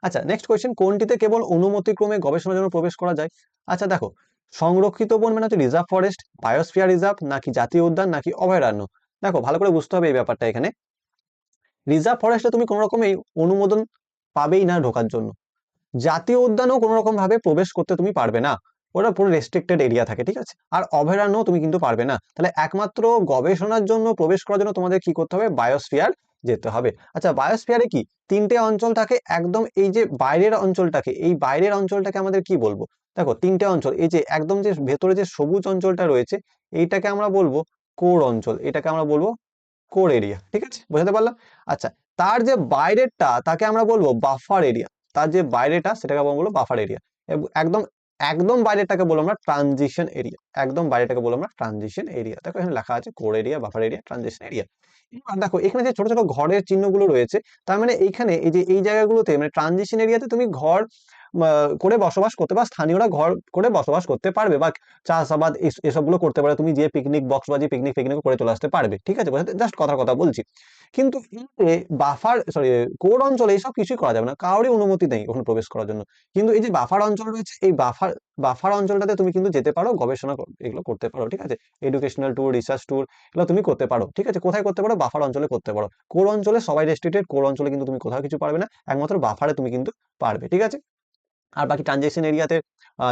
আচ্ছা, নেক্সট কোয়েশ্চেন, কোনটিতে কেবল অনুমতিক্রমে গবেষণার জন্য প্রবেশ করা যায়? আচ্ছা দেখো, সংরক্ষিত বন মানে হচ্ছে রিজার্ভ ফরেস্ট, বায়োস্ফিয়ার রিজার্ভ, নাকি জাতীয় উদ্যান, নাকি অভয়ারণ্য? দেখো, ভালো করে বুঝতে হবে এই ব্যাপারটা। এখানে রিজার্ভ ফরেস্টে তুমি কোনো রকমের অনুমোদন পাবেই না ঢোকার জন্য, জাতীয় উদ্যানেও কোনো রকম ভাবে প্রবেশ করতে তুমি পারবে না, ওটা পুরো রেস্ট্রিক্টেড এরিয়া থাকে। ঠিক আছে, আর অভয়ারণ্য তুমি কিন্তু পারবে না। তাহলে একমাত্র গবেষণার জন্য প্রবেশ করার জন্য তোমাদের কি করতে হবে? বায়োস্ফিয়ার যেতে হবে। আচ্ছা, বায়োস্ফিয়ারে কি 3টে অঞ্চল থাকে একদম, এই যে বাইরের অঞ্চলটাকে, এই বাইরের অঞ্চলটাকে আমাদের কি বলবো? দেখো, 3টে অঞ্চল, এই যে একদম যে ভেতরে যে সবুজ অঞ্চলটা রয়েছে এইটাকে আমরা বলবো কোর অঞ্চল, এটাকে আমরা বলবো কোর এরিয়া। ঠিক আছে, বোঝাতে পারলাম? আচ্ছা, তার যে বাইরেরটা তাকে আমরা বলবো বাফার এরিয়া, তার যে বাইরেটা সেটাকে আমরা বলবো বাফার এরিয়া। একদম একদম বাইরেটাকে বলবো আমরা ট্রানজিশন এরিয়া, একদম বাইরেটাকে বলবো আমরা ট্রানজিশন এরিয়া। দেখো এখানে লেখা আছে core area, buffer area, transition area. এবার দেখো এখানে যে ছোট ছোট ঘরের চিহ্নগুলো রয়েছে, তার মানে এইখানে এই যে এই জায়গাগুলোতে মানে ট্রানজিশন এরিয়াতে তুমি ঘর করে বসবাস করতে, বা স্থানীয়রা ঘর করে বসবাস করতে পারবে, বা চাষাবাদ এসবগুলো করতে পারে। তুমি যে পিকনিক বক্স বা যে পিকনিক ফিকনিক করে চলে আসতে পারবে, ঠিক আছে? জাস্ট কথার কথা বলছি। কিন্তু এই যে বাফার সরি কোর অঞ্চলে এইসব কিছুই করা যাবে না, কারোরই অনুমতি নেই ওখানে প্রবেশ করার জন্য। কিন্তু এই যে বাফার অঞ্চল রয়েছে, এই বাফার অঞ্চলটাতে তুমি কিন্তু যেতে পারো, গবেষণা এগুলো করতে পারো, ঠিক আছে? এডুকেশনাল ট্যুর, রিসার্চ ট্যুর, এগুলো তুমি করতে পারো, ঠিক আছে? কোথায় করতে পারো? বাফার অঞ্চলে করতে পারো। কোর অঞ্চলে সবাই রেস্ট্রিক্টেড, কোর অঞ্চলে কিন্তু তুমি কোথাও কিছু পারবে না, একমাত্র বাফারে তুমি কিন্তু পারবে, ঠিক আছে? আর বাকি ট্রানজেকশন এরিয়াতে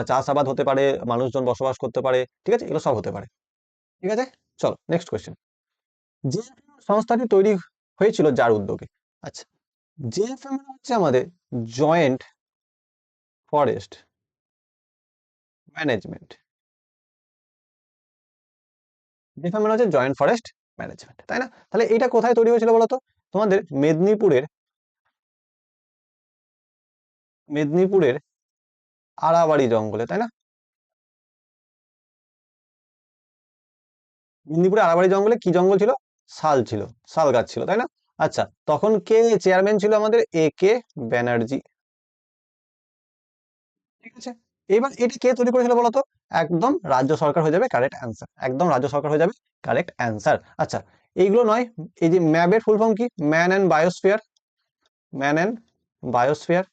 চাষাবাদ হতে পারে, মানুষজন বসবাস করতে পারে, ঠিক আছে? এগুলো সব হতে পারে, ঠিক আছে? চলো নেক্সট কোয়েশ্চেন। যে সংস্থাটি তৈরি হয়েছিল যার উদ্যোগে? আচ্ছা, জেএফএম হচ্ছে আমাদের জয়েন্ট ফরেস্ট ম্যানেজমেন্ট। জেএফএম মানে হচ্ছে জয়েন্ট ফরেস্ট ম্যানেজমেন্ট, তাই না? তাহলে এটা কোথায় তৈরি হয়েছিল বলতো? তোমাদের মেদিনীপুরের আড়াবাড়ি জঙ্গলে, তাই না? মেদিনীপুরের আড়াবাড়ি জঙ্গলে কি জঙ্গল ছিল? শাল ছিল, শাল গাছ ছিল, তাই না? আচ্ছা, তখন কে চেয়ারম্যান ছিল? আমাদের A.K. ব্যানার্জি, ঠিক আছে? এবার এটা কে তৈরি করেছিল বলতো? একদম রাজ্য সরকার হয়ে যাবে কারেক্ট অ্যান্সার, একদম রাজ্য সরকার হয়ে যাবে কারেক্ট অ্যান্সার। আচ্ছা, এইগুলো নয়, এই যে ম্যাবের ফুল ফর্ম কি? Man and biosphere, man and biosphere.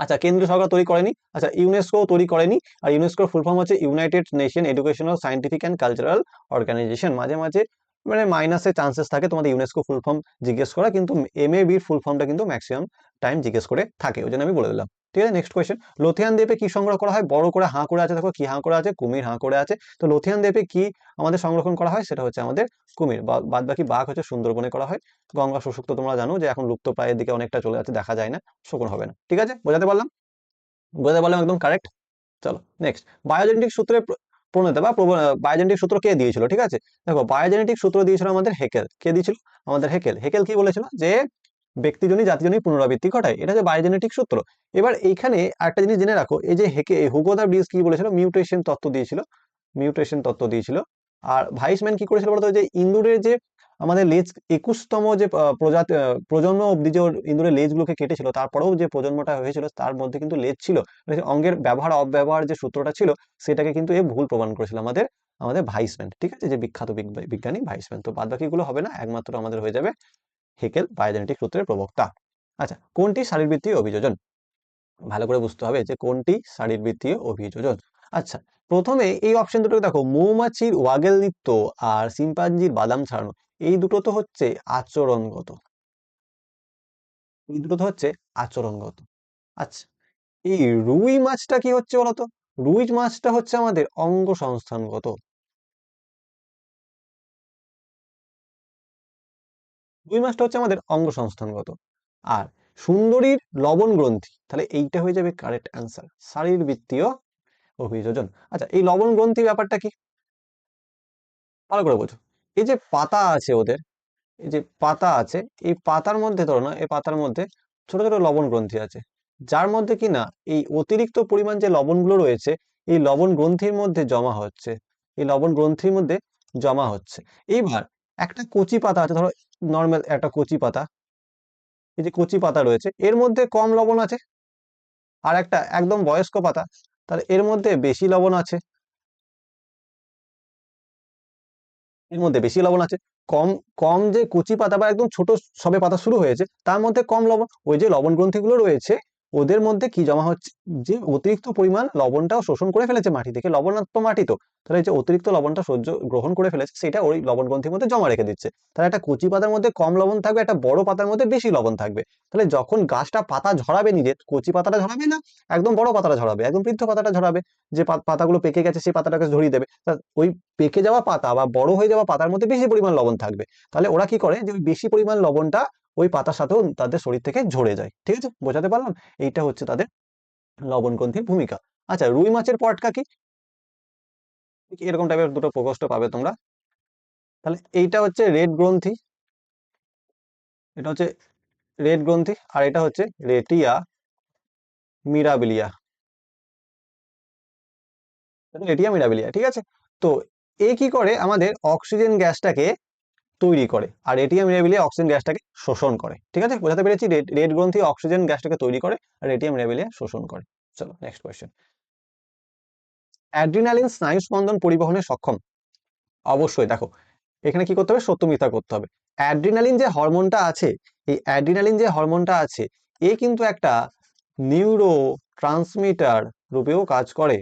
আচ্ছা, কেন্দ্রীয় সরকার তৈরি করেনি। আচ্ছা, ইউনেস্কো তৈরি করেনি। আর ইউনেস্কোর ফুল ফর্ম হচ্ছে United Nation Educational Scientific and Cultural Organization. মাঝে মাঝে মানে মাইনাসের চান্সেস থাকে তোমাদের ইউনেস্কো ফুল ফর্ম জিজ্ঞেস করা, কিন্তু MABর ফুল ফর্মটা কিন্তু ম্যাক্সিমাম টাইম জিজ্ঞেস করে থাকে, ওই জন্য আমি বলে দিলাম, ঠিক আছে? Next question. লথিয়ান দ্বীপে কি সংগ্রহ করা হয়? বড় করে হাঁ করে আছে, দেখো কি হাঁ করে আছে? কুমির হাঁ করে আছে। তো লথিয়ান দ্বীপে কি আমাদের সংরক্ষণ করা হয়? সেটা হচ্ছে আমাদের কুমির। বাদ বাকি বাঘ হচ্ছে সুন্দরবনে করা হয়। গঙ্গা শুশুক তো তোমরা জানো যে এখন লুপ্ত প্রায়ের দিকে অনেকটা চলে যাচ্ছে, দেখা যায় না, শকুন হবে না, ঠিক আছে? বোঝাতে পারলাম? বোঝাতে পারলাম একদম কারেক্ট। চলো নেক্সট। বায়োজেনেটিক সূত্রে প্রণেতা বা বায়োজেনেটিক সূত্র কে দিয়েছিল? ঠিক আছে, দেখো বায়োজেনেটিক সূত্র দিয়েছিল আমাদের হেকেল। কে দিয়েছিল? আমাদের হেকেল। হেকেল কি বলেছিল? যে ব্যক্তিজনই জাতিজনই পুনরাবৃত্তি ঘটায়, এটা হচ্ছে বায়োজেনেটিক সূত্র। এবার এইখানে একটা জিনিস জেনে রাখো, এই যে হুগো দা ব্রিজ কি বলেছিল? মিউটেশন তত্ত্ব দিয়েছিল, মিউটেশন তত্ত্ব দিয়েছিল। আর ভাইসম্যান কি করেছিল বলতো? যে ইন্দুরের যে আমাদের লেজ 21তম যে প্রজাতি প্রজন্ম অব্দি যে ওর ইন্দুরের লেজগুলোকে কেটেছিল, তারপরেও যে প্রজন্মটা হয়েছিল তার মধ্যে কিন্তু লেজ ছিল। মানে অঙ্গের ব্যবহার অব্যবহার যে সূত্রটা ছিল, সেটাকে কিন্তু এ ভুল প্রমাণ করেছিল আমাদের আমাদের ভাইসম্যান, ঠিক আছে? যে বিখ্যাত বিজ্ঞানী ভাইসম্যান। তো বাদ বাকিগুলো হবে না, একমাত্র আমাদের হয়ে যাবে হেকেল, বায়োজেনেটিক সূত্রের প্রবক্তা। আচ্ছা, কোনটি শারীরবৃত্তীয় অভিযোজন? ভালো করে বুঝতে হবে যে কোনটি শারীরবৃত্তীয় অভিযোজন। আচ্ছা, প্রথমে এই অপশন দুটো দেখো, মৌমাছির ওয়াগেল নৃত্য আর শিম্পাঞ্জির বাদাম ছাড়ানো, এই দুটো তো হচ্ছে আচরণগত, এই দুটো তো হচ্ছে আচরণগত। আচ্ছা, এই রুই মাছটা কি হচ্ছে বলতো? রুই মাছটা হচ্ছে আমাদের অঙ্গ সংস্থানগত। রুই মাছটা হচ্ছে আমাদের অঙ্গ সংস্থানগত। আর সুন্দরীর লবণ গ্রন্থি, তাহলে এইটা হয়ে যাবে কারেক্ট অ্যান্সার, শারীরবৃত্তীয় অভিযোজন। আচ্ছা, এই লবণ গ্রন্থি ব্যাপারটা কি? ভালো করে বোঝো। এই যে পাতা আছে ওদের, এই যে পাতা আছে, এই পাতার মধ্যে ধরো না, এই পাতার মধ্যে ছোট ছোট লবণ গ্রন্থি আছে, যার মধ্যে কি না এই অতিরিক্ত পরিমাণ যে লবণগুলো রয়েছে, এই লবণ গ্রন্থির মধ্যে জমা হচ্ছে, এই লবণ গ্রন্থির মধ্যে জমা হচ্ছে। এইবার একটা কচি পাতা আছে, ধরো নর্মাল একটা কচি পাতা, এই যে কচি পাতা রয়েছে এর মধ্যে কম লবণ আছে, আর একটা একদম বয়স্ক পাতা, তাহলে এর মধ্যে বেশি লবণ আছে, এর মধ্যে বেশি লবণ আছে। কম কম যে কচি পাতা বা একদম ছোট সবে পাতা শুরু হয়েছে, তার মধ্যে কম লবণ। ওই যে লবণ গ্রন্থিগুলো রয়েছে, ওদের মধ্যে কি জমা হচ্ছে? যে অতিরিক্ত পরিমাণ লবণটাও শোষণ করে ফেলেছে মাটি থেকে, লবণাক্ত মাটি তো, তাহলে এই যে অতিরিক্ত লবণটা গ্রহণ করে ফেলেছে, সেটা ওই লবণ গ্রন্থির মধ্যে জমা রেখে দিচ্ছে। তাহলে একটা কচি পাতার মধ্যে কম লবণ থাকবে, একটা বড় পাতার মধ্যে বেশি লবণ থাকবে। তাহলে যখন গাছটা পাতা ঝরাবে, নিজের কচি পাতাটা ঝরাবে না, একদম বড় পাতাটা ঝরাবে, একদম বৃদ্ধ পাতাটা ঝরাবে। যে পাতাগুলো পেকে গেছে সেই পাতাটাকে ঝরিয়ে দেবে। ওই পেকে যাওয়া পাতা বা বড় হয়ে যাওয়া পাতার মধ্যে বেশি পরিমাণ লবণ থাকবে। তাহলে ওরা কি করে, যে ওই বেশি পরিমাণ লবণটা ওই পাতার সাথেও তাদের শরীর থেকে ঝরে যায়, ঠিক আছে? বোঝাতে পারলাম? এইটা হচ্ছে তাদের লবণ গ্রন্থির ভূমিকা। আচ্ছা, রুই মাছের পটকা কি? ঠিক এরকম টাইপের দুটো প্রকোষ্ঠ পাবে তোমরা। তাহলে এইটা হচ্ছে রেড গ্রন্থি, এটা হচ্ছে রেড গ্রন্থি, আর এটা হচ্ছে রেটিয়া মিরাবিলিয়া, রেটিয়া মিরাবিলিয়া, ঠিক আছে। তো এ কি করে, আমাদের অক্সিজেন গ্যাসটাকে তৈরি করে, আর রেটিয়া মিরাবিলিয়া অক্সিজেন গ্যাসটাকে শোষণ করে, ঠিক আছে, বোঝাতে পেরেছি। রেড গ্রন্থি অক্সিজেন গ্যাসটাকে তৈরি করে, আর রেটিয়া মিরাবিলিয়া শোষণ করে। চলো নেক্সট কোয়েশ্চেন। অ্যাড্রিনালিন স্নায়ু স্পন্দন পরিবহনে সক্ষম। অবশ্যই দেখো, এখানে কি করতে হবে, সত্য মিথ্যা করতে হবে। অ্যাড্রিনালিন যে হরমোনটা আছে, এই অ্যাড্রিনালিন যে হরমোনটা আছে, এ কিন্তু একটা নিউরো ট্রান্সমিটার রূপেও কাজ করে।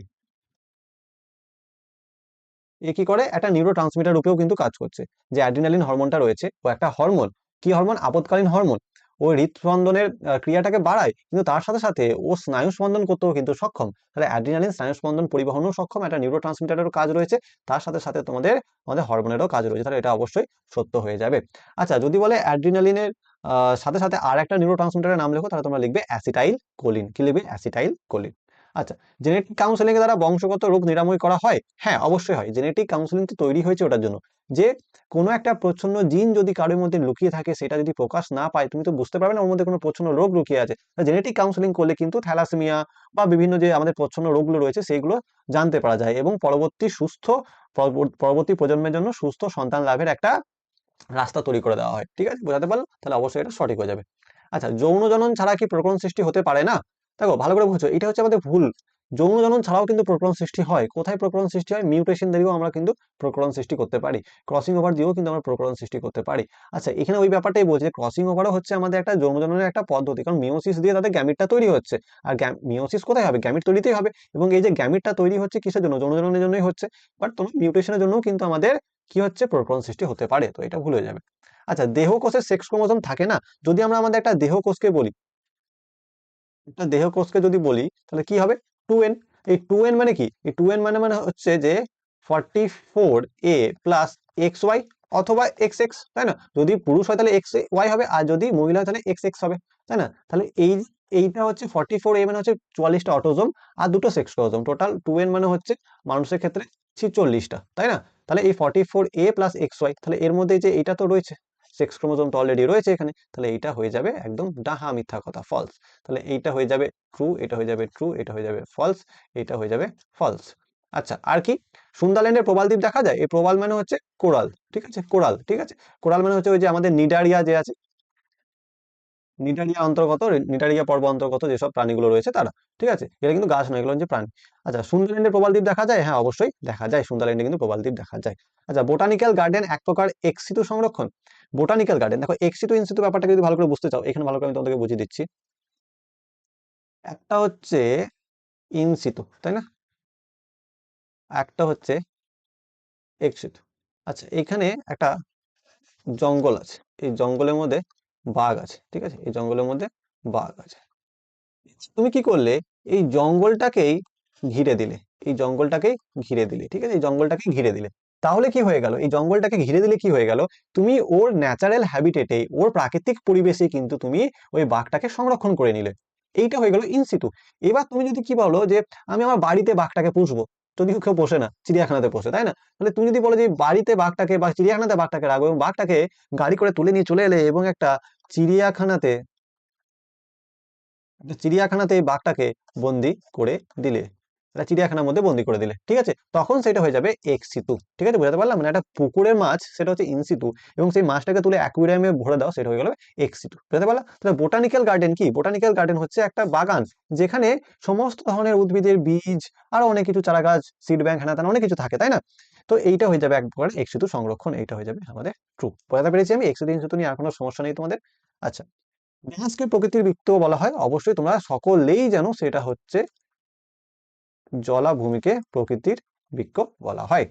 এ কি করে, একটা নিউরো ট্রান্সমিটার রূপেও কিন্তু কাজ করছে। যে অ্যাড্রিনালিন হরমোনটা রয়েছে, ও একটা হরমোন। কি হরমোন, আপদকালীন হরমোন। ও হৃদস্পন্দনের ক্রিয়াটাকে বাড়ায়, কিন্তু তার সাথে সাথে ও স্নায়ু স্পন্দন করতেও কিন্তু সক্ষম। তাহলে অ্যাড্রিনালিন স্নায়ু স্পন্দন পরিবহনেও সক্ষম, একটা নিউরো ট্রান্সমিটারেরও কাজ রয়েছে, তার সাথে সাথে তোমাদের আমাদের হরমোনেরও কাজ রয়েছে, তাহলে এটা অবশ্যই সত্য হয়ে যাবে। আচ্ছা, যদি বলে অ্যাড্রিনালিনের সাথে সাথে আর একটা নিউরো ট্রান্সমিটারের নাম লেখো, তাহলে তোমরা লিখবে অ্যাসিটাইল কোলিন। কি লিখবে, অ্যাসিটাইল কোলিন। আচ্ছা, জেনেটিক কাউন্সেলিং এর দ্বারা বংশগত রোগ নিরাময় করা হয়। হ্যাঁ, অবশ্যই হয়। জেনেটিক কাউন্সেলিং তো তৈরি হয়েছে ওটার জন্য, যে কোনো একটা প্রচ্ছন্ন জিন যদি কারোর মধ্যে লুকিয়ে থাকে, সেটা যদি প্রকাশ না পায়, তুমি তো বুঝতে পারবে না ওর মধ্যে কোনো প্রচ্ছন্ন রোগ লুকিয়ে আছে। জেনেটিক কাউন্সেলিং করলে কিন্তু থ্যালাসেমিয়া বা বিভিন্ন যে আমাদের প্রচ্ছন্ন রোগগুলো রয়েছে, সেইগুলো জানতে পারা যায়, এবং পরবর্তী প্রজন্মের জন্য সুস্থ সন্তান লাভের একটা রাস্তা তৈরি করে দেওয়া হয়। ঠিক আছে, বোঝাতে পারলো, তাহলে অবশ্যই এটা সঠিক হয়ে যাবে। আচ্ছা, যৌন জনন ছাড়া কি প্রকরণ সৃষ্টি হতে পারে না? দেখো ভালো করে বুঝছো, এটা হচ্ছে আমাদের ভুল। যৌন জনন ছাড়াও কিন্তু প্রকরণ সৃষ্টি হয়। কোথায় প্রকরণ সৃষ্টি হয়, মিউটেশন দিয়েও আমরা কিন্তু প্রকরণ সৃষ্টি করতে পারি, ক্রসিং ওভার দিয়েও কিন্তু আমরা প্রকরণ সৃষ্টি করতে পারি। আচ্ছা, এখানে ওই ব্যাপারটাই বলছে, ক্রসিং ওভারও হচ্ছে আমাদের একটা যৌন জননের একটা পদ্ধতি, কারণ মিওসিস দিয়ে তাদের গ্যামিটটা তৈরি হচ্ছে। আর মিওসিস কোথায় হবে, গ্যামিট তৈরিতেই হবে, এবং এই যে গ্যামিটটা তৈরি হচ্ছে কিসের জন্য, যৌন জননের জন্যই হচ্ছে। বাট তোমার মিউটেশনের জন্যও কিন্তু আমাদের কি হচ্ছে, প্রকরণ সৃষ্টি হতে পারে, তো এটা ভুল হয়ে যাবে। আচ্ছা, দেহকোষে সেক্স ক্রোমোসোম থাকে না। যদি আমরা আমাদের একটা দেহকোষকে বলি, একটা দেহকোষকে যদি বলি, তাহলে কি হবে, 2n। এই 2n মানে কি, এই 2n মানে মানে হচ্ছে যে 44a প্লাস XY অথবা XX, তাই না? যদি পুরুষ হয় তাহলে XY হবে, আর যদি মহিলা হয় তাহলে XX হবে, তাই না? তাহলে এইটা হচ্ছে 44a মানে হচ্ছে 44টা অটোজোম, আর দুটো সেক্স ক্রোমোসোম, টোটাল 2n মানে হচ্ছে মানুষের ক্ষেত্রে 46টা, তাই না? তাহলে এই 44a প্লাস XY, তাহলে এর মধ্যে যে এইটা তো রয়েছে, সেক্স ক্রোমোসোম তো অলরেডি রয়েছে এখানে, তাহলে এইটা হয়ে যাবে একদম ডাহা মিথ্যা কথা, ফলস। তাহলে এইটা হয়ে যাবে ট্রু, এটা হয়ে যাবে ট্রু, এটা হয়ে যাবে ফলস, এটা হয়ে যাবে ফলস। আচ্ছা, আর কি, সুন্দারল্যান্ডের প্রবাল দ্বীপ দেখা যায়। এই প্রবাল মানে হচ্ছে কোরাল, ঠিক আছে, কোরাল, ঠিক আছে। কোরাল মানে হচ্ছে ওই যে আমাদের নিডারিয়া যে আছে, নিডারিয়া অন্তর্গত, নিডারিয়া পর্ব অন্তর্গত যেসব প্রাণীগুলো রয়েছে তারা, ঠিক আছে, এটা কিন্তু গাছ নয়, এগুলো হচ্ছে প্রাণী। আচ্ছা, সুন্দরল্যান্ডের প্রবাল দ্বীপ দেখা যায়, হ্যাঁ অবশ্যই দেখা যায়, সুন্দরল্যান্ডে কিন্তু প্রবাল দ্বীপ দেখা যায়। আচ্ছা, বোটানিক্যাল গার্ডেন এক প্রকার এক্সিটু সংরক্ষণ। বোটানিক্যাল গার্ডেন, দেখো এক্সিটু ইনসিটু ব্যাপারটা যদি ভালো করে বুঝতে চাও, এখানে ভালো করে আমি তোমাদেরকে বুঝিয়ে দিচ্ছি। একটা হচ্ছে ইনসিটু, তাই না, একটা হচ্ছে এক্সিটু। আচ্ছা, এখানে একটা জঙ্গল আছে, এই জঙ্গলের মধ্যে বাঘ আছে, ঠিক আছে, এই জঙ্গলের মধ্যে বাঘ আছে। তুমি কি করলে, এই জঙ্গলটাকেই ঘিরে দিলে, এই জঙ্গলটাকেই ঘিরে দিলে, ঠিক আছে, এই জঙ্গলটাকে ঘিরে দিলে। তাহলে কি হয়ে গেল, এই জঙ্গলটাকে ঘিরে দিলে কি হয়ে গেল, তুমি ওর ন্যাচারাল হ্যাবিটেটে, ওর প্রাকৃতিক পরিবেশে কিন্তু তুমি ওই বাঘটাকে সংরক্ষণ করে নিলে। এইটা হয়ে গেল ইনসিটু। এবার তুমি যদি কি বলো যে আমি আমার বাড়িতে বাঘটাকে পুষবো, যদিও কেউ পোষে না, চিড়িয়াখানাতে পোষে, তাই না? তাহলে তুমি যদি বলো যে বাড়িতে বাঘটাকে বা চিড়িয়াখানাতে বাঘটাকে রাখবো, এবং বাঘটাকে গাড়ি করে তুলে নিয়ে চলে এলে, এবং চিড়িয়াখানাতে চিড়িয়াখানাতে এই বাঘটাকে বন্দি করে দিলে, এটা চিড়িয়াখানার মধ্যে বন্দি করে দিলে, ঠিক আছে, তখন সেটা হয়ে যাবে এক্স সিতু। ঠিক আছে, বুঝতে পারলাম, মানে একটা পুকুরের মাছ, সেটা হচ্ছে ইন সিতু, এবং সেই মাছটাকে তুলে অ্যাকুয়ারিয়ামে ভরে দাও, সেটা হয়ে গেল এক্স সিতু। বুঝতে পারলাম। তাহলে বোটানিক্যাল গার্ডেন কি, বোটানিক্যাল গার্ডেন হচ্ছে একটা বাগান, যেখানে সমস্ত ধরনের উদ্ভিদের বীজ, আরো অনেক কিছু চারা গাছ, সিড ব্যাংক, হ্যানা অনেক কিছু থাকে, তাই না? তো এইটা হয়ে যাবে এক প্রকার এক্স সিতু সংরক্ষণ, এইটা হয়ে যাবে আমাদের ট্রু। বুঝতে পেরেছি আমি, এক্স সিতু ইন সিতু নিয়ে আর কোনো সমস্যা নেই তোমাদের। আচ্ছা, গ্যাসকে প্রকৃতির বৃত্ত বলা হয়, অবশ্যই তোমরা সকলেই জানো, সেটা হচ্ছে জলাভূমিকে প্রকৃতির বৃক্ষ বলা হয়।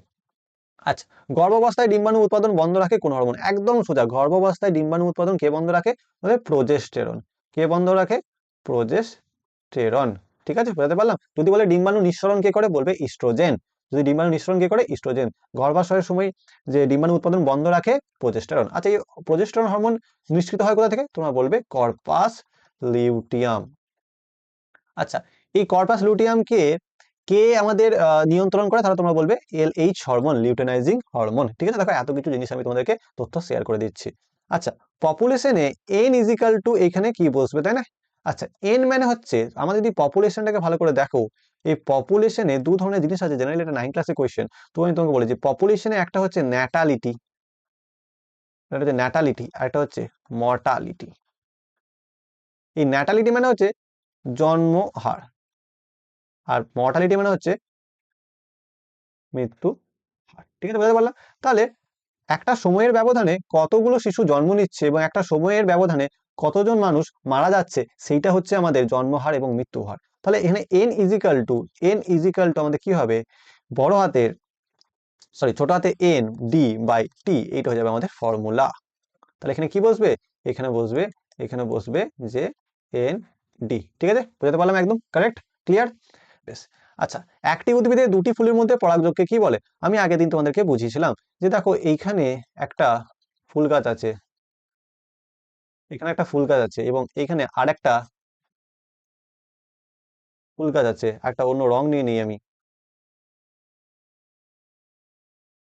আচ্ছা, গর্ভাবস্থায় ডিম্বাণু উৎপাদন বন্ধ রাখে কোন হরমোন? একদম সোজা, গর্ভাবস্থায় ডিম্বাণু উৎপাদন কে বন্ধ রাখে, প্রোজেস্টেরন। কে বন্ধ রাখে, প্রোজেস্টেরন। ঠিক আছে, বুঝতে পারলাম। যদি বলে ডিম্বাণু নিঃসরণ কে করে, বলবে ইস্ট্রোজেন। যদি ডিম্বাণু নিঃসরণ কে করে, ইস্ট্রোজেন। গর্ভাশয়ের সময় যে ডিম্বাণু উৎপাদন বন্ধ রাখে, প্রোজেস্টেরন। আচ্ছা, এই প্রোজেস্টেরন হরমোন নিষ্কৃত হয় কোথা থেকে, তোমরা বলবে কর্পাস লিউটিয়াম। আচ্ছা, এই কর্পাস লুটিয়ামকে কে আমাদের নিয়ন্ত্রণ করে, তাহলে তোমরা বলবে LH হরমোন, লিউটেনাইজিং হরমোন। ঠিক আছে, দেখো এত কিছু জিনিস আমি তোমাদেরকে তথ্য শেয়ার করে দিচ্ছি। আচ্ছা, পপুলেশনে n ইজিক্যাল টু এখানে কি বসবে, তাই না, আচ্ছা, এন মানে হচ্ছে আমাদের যদি পপুলেশনটাকে ভালো করে দেখো, এই পপুলেশনে দু ধরনের জিনিস আছে, জেনারেলি এটা 9 ক্লাসে কোয়েশ্চেন। তো আমি তোমাকে বলি যে পপুলেশনে একটা হচ্ছে ন্যাটালিটি, একটা হচ্ছে ন্যাটালিটি, আর একটা হচ্ছে মর্টালিটি। এই ন্যাটালিটি মানে হচ্ছে জন্ম হার, আর মর্টালিটি মানে হচ্ছে মৃত্যু হার। ঠিক আছে, বুঝতে পারলাম? তাহলে একটা সময়ের ব্যবধানে কতগুলো শিশু জন্ম নিচ্ছে এবং একটা সময়ের ব্যবধানে কতজন মানুষ মারা যাচ্ছে, সেইটা হচ্ছে আমাদের জন্মহার এবং মৃত্যু হার। তাহলে এখানে এন ইজিক্যাল টু আমাদের কি হবে, বড় হাতের ছোট হাতে এন ডি বাই টি, এইটা হয়ে যাবে আমাদের ফর্মুলা। তাহলে এখানে কি বসবে, এখানে বসবে এখানে বসবে যে এন ডি। ঠিক আছে, বুঝতে পারলাম? একদম কারেক্ট, ক্লিয়ার, বেশ। আচ্ছা, একটি উদ্ভিদের দুটি ফুলের মধ্যে পরাগযোগকে কি বলে? আমি আগের দিন তোমাদেরকে বুঝিয়েছিলাম যে দেখো এইখানে একটা ফুল গাছ আছে, এখানে একটা ফুল গাছ আছে, এবং এখানে আরেকটা ফুল গাছ আছে, একটা অন্য রং নিয়ে নিই আমি।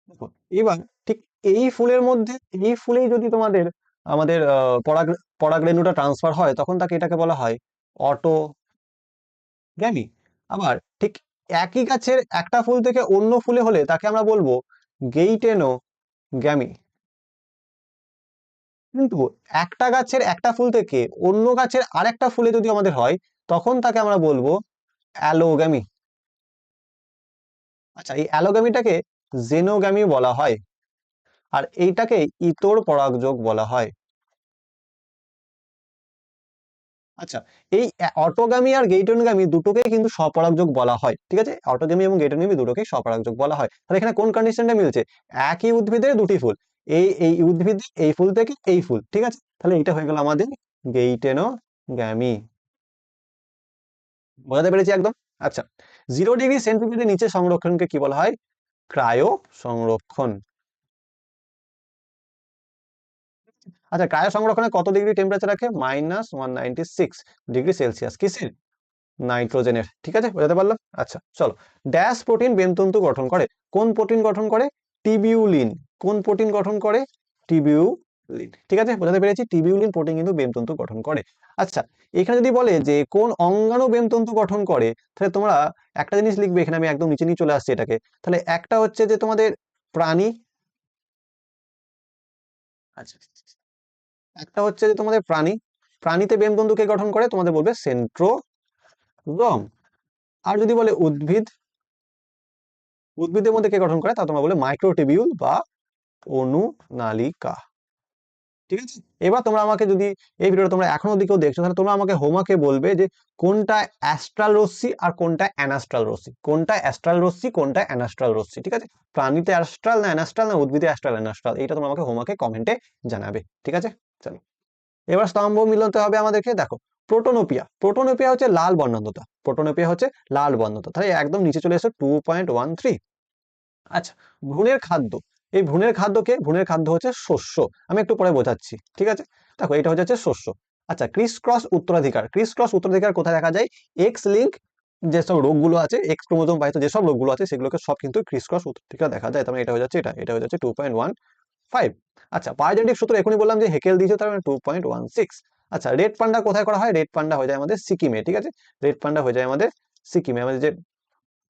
দেখো, এবার ঠিক এই ফুলের মধ্যে, এই ফুলেই যদি তোমাদের আমাদের পরাগরেণুটা ট্রান্সফার হয়, তখন তাকে এটাকে বলা হয় অটোগ্যামি। আবার ঠিক একই গাছের একটা ফুল থেকে অন্য ফুলে হলে তাকে আমরা বলবো গেইটেনোগ্যামি। কিন্তু একটা গাছের একটা ফুল থেকে অন্য গাছের আরেকটা ফুলে যদি আমাদের হয়, তখন তাকে আমরা বলবো অ্যালোগ্যামি। আচ্ছা, এই অ্যালোগ্যামিটাকে জেনোগ্যামি বলা হয়, আর এইটাকে ইতর পরাগযোগ বলা হয়। আচ্ছা, এই অটোগামী আর গেইটনগামী দুটোকেই কিন্তু স্বপরাগযোগ বলা হয়। ঠিক আছে, অটোগামী এবং গেইটনগামী দুটোকেই স্বপরাগযোগ বলা হয়। তাহলে এখানে কোন কন্ডিশনটা মিলছে, একই উদ্ভিদের দুটি ফুল, এই উদ্ভিদ এই ফুল থেকে এই ফুল। ঠিক আছে, তাহলে এটা হয়ে গেল আমাদের গেইটেনোগ্যামি। বোঝাতে পেরেছি একদম? আচ্ছা, 0°C নিচে সংরক্ষণকে কি বলা হয়? ক্রায়ো সংরক্ষণ। আচ্ছা, ক্রায়ো সংরক্ষণে কত ডিগ্রি টেম্পারেচার রাখে? -196°C। কিসের? নাইট্রোজেনের। ঠিক আছে, বোঝাতে পারলাম? আচ্ছা, চলো। ড্যাশ প্রোটিন বেনতন্তু গঠন করে? কোন প্রোটিন গঠন করে? টিবিউলিন। কোন প্রোটিন গঠন করে? টিবিউলিন। ঠিক আছে, বোঝাতে পেরেছি? টিবিউলিন প্রোটিন কিন্তু বেনতন্তু গঠন করে। আচ্ছা, এখানে যদি বলে যে কোন অঙ্গাণু বেনতন্তু গঠন করে, তাহলে তোমরা একটা জিনিস লিখবে, এখানে আমি একদম নিচে নিয়ে চলে আসছি এটাকে। তাহলে একটা হচ্ছে যে তোমাদের প্রাণী, আচ্ছা, একটা হচ্ছে যে তোমাদের প্রাণী, প্রাণীতে বেনতন্তুকে গঠন করে তোমাদের বলবে সেন্ট্রোজোম। আর যদি বলে উদ্ভিদ, উদ্ভিদের মধ্যে কে গঠন করে, তা তোমরা বলে মাইক্রোটিবিউল বা অনুনালিকা। ঠিক আছে, এবার তোমরা আমাকে যদি এই ভিডিওটা তোমরা এখনো দিকেও দেখছো, তাহলে তোমরা আমাকে হোমওয়ার্কে বলবে যে কোনটা অ্যাস্ট্রাল রশ্মি আর কোনটা অ্যানাস্ট্রাল রশ্মি, কোনটা অ্যাস্ট্রাল রশ্মি কোনটা অ্যানাস্ট্রাল রশ্মি। ঠিক আছে, প্রাণীতে অ্যাস্ট্রাল না অ্যানাস্ট্রাল, না উদ্ভিদে অ্যাস্ট্রাল অ্যানাস্ট্রাল, এইটা তোমরা আমাকে হোমওয়ার্কে কমেন্টে জানাবে। ঠিক আছে, চলো। এবার স্তম্ভ মিলতে হবে আমাদেরকে। দেখো, প্রোটোনোপিয়া, প্রোটোনোপিয়া হচ্ছে লাল বর্ণান্ধতা, প্রোটোনোপিয়া হচ্ছে লাল বর্ণান্ধতা। তাহলে একদম নিচে চলে এসো 2.13। আচ্ছা, ভ্রূণের খাদ্য, এই ভ্রূণের খাদ্যকে, ভ্রূণের খাদ্য হচ্ছে শস্য। আমি একটু পরে বোঝাচ্ছি। ঠিক আছে, দেখো এটা হচ্ছে শস্য। আচ্ছা, ক্রিস ক্রস উত্তরাধিকার, ক্রিস ক্রস উত্তরাধিকার কোথায় দেখা যায়? এক্স লিঙ্ক যেসব রোগগুলো আছে, এক্স ক্রোমোজোম বাহিত যেসব রোগগুলো আছে, সেগুলোকে সব কিন্তু ক্রিস ক্রস উত্তরাধিকার দেখা যায়। তার মানে এটা হয়ে যাচ্ছে, এটা হয়ে যাচ্ছে 2.15। আচ্ছা, পাইজেনেটিক সূত্র এখনই বললাম যে হেকেল দিয়েছে, তার মানে 2.16। আচ্ছা, রেড পান্ডা কোথায় করা হয়? রেড পান্ডা হয়ে যায় আমাদের সিকিমে। ঠিক আছে, রেড পান্ডা হয়ে যায় আমাদের সিকিমে, আমাদের যে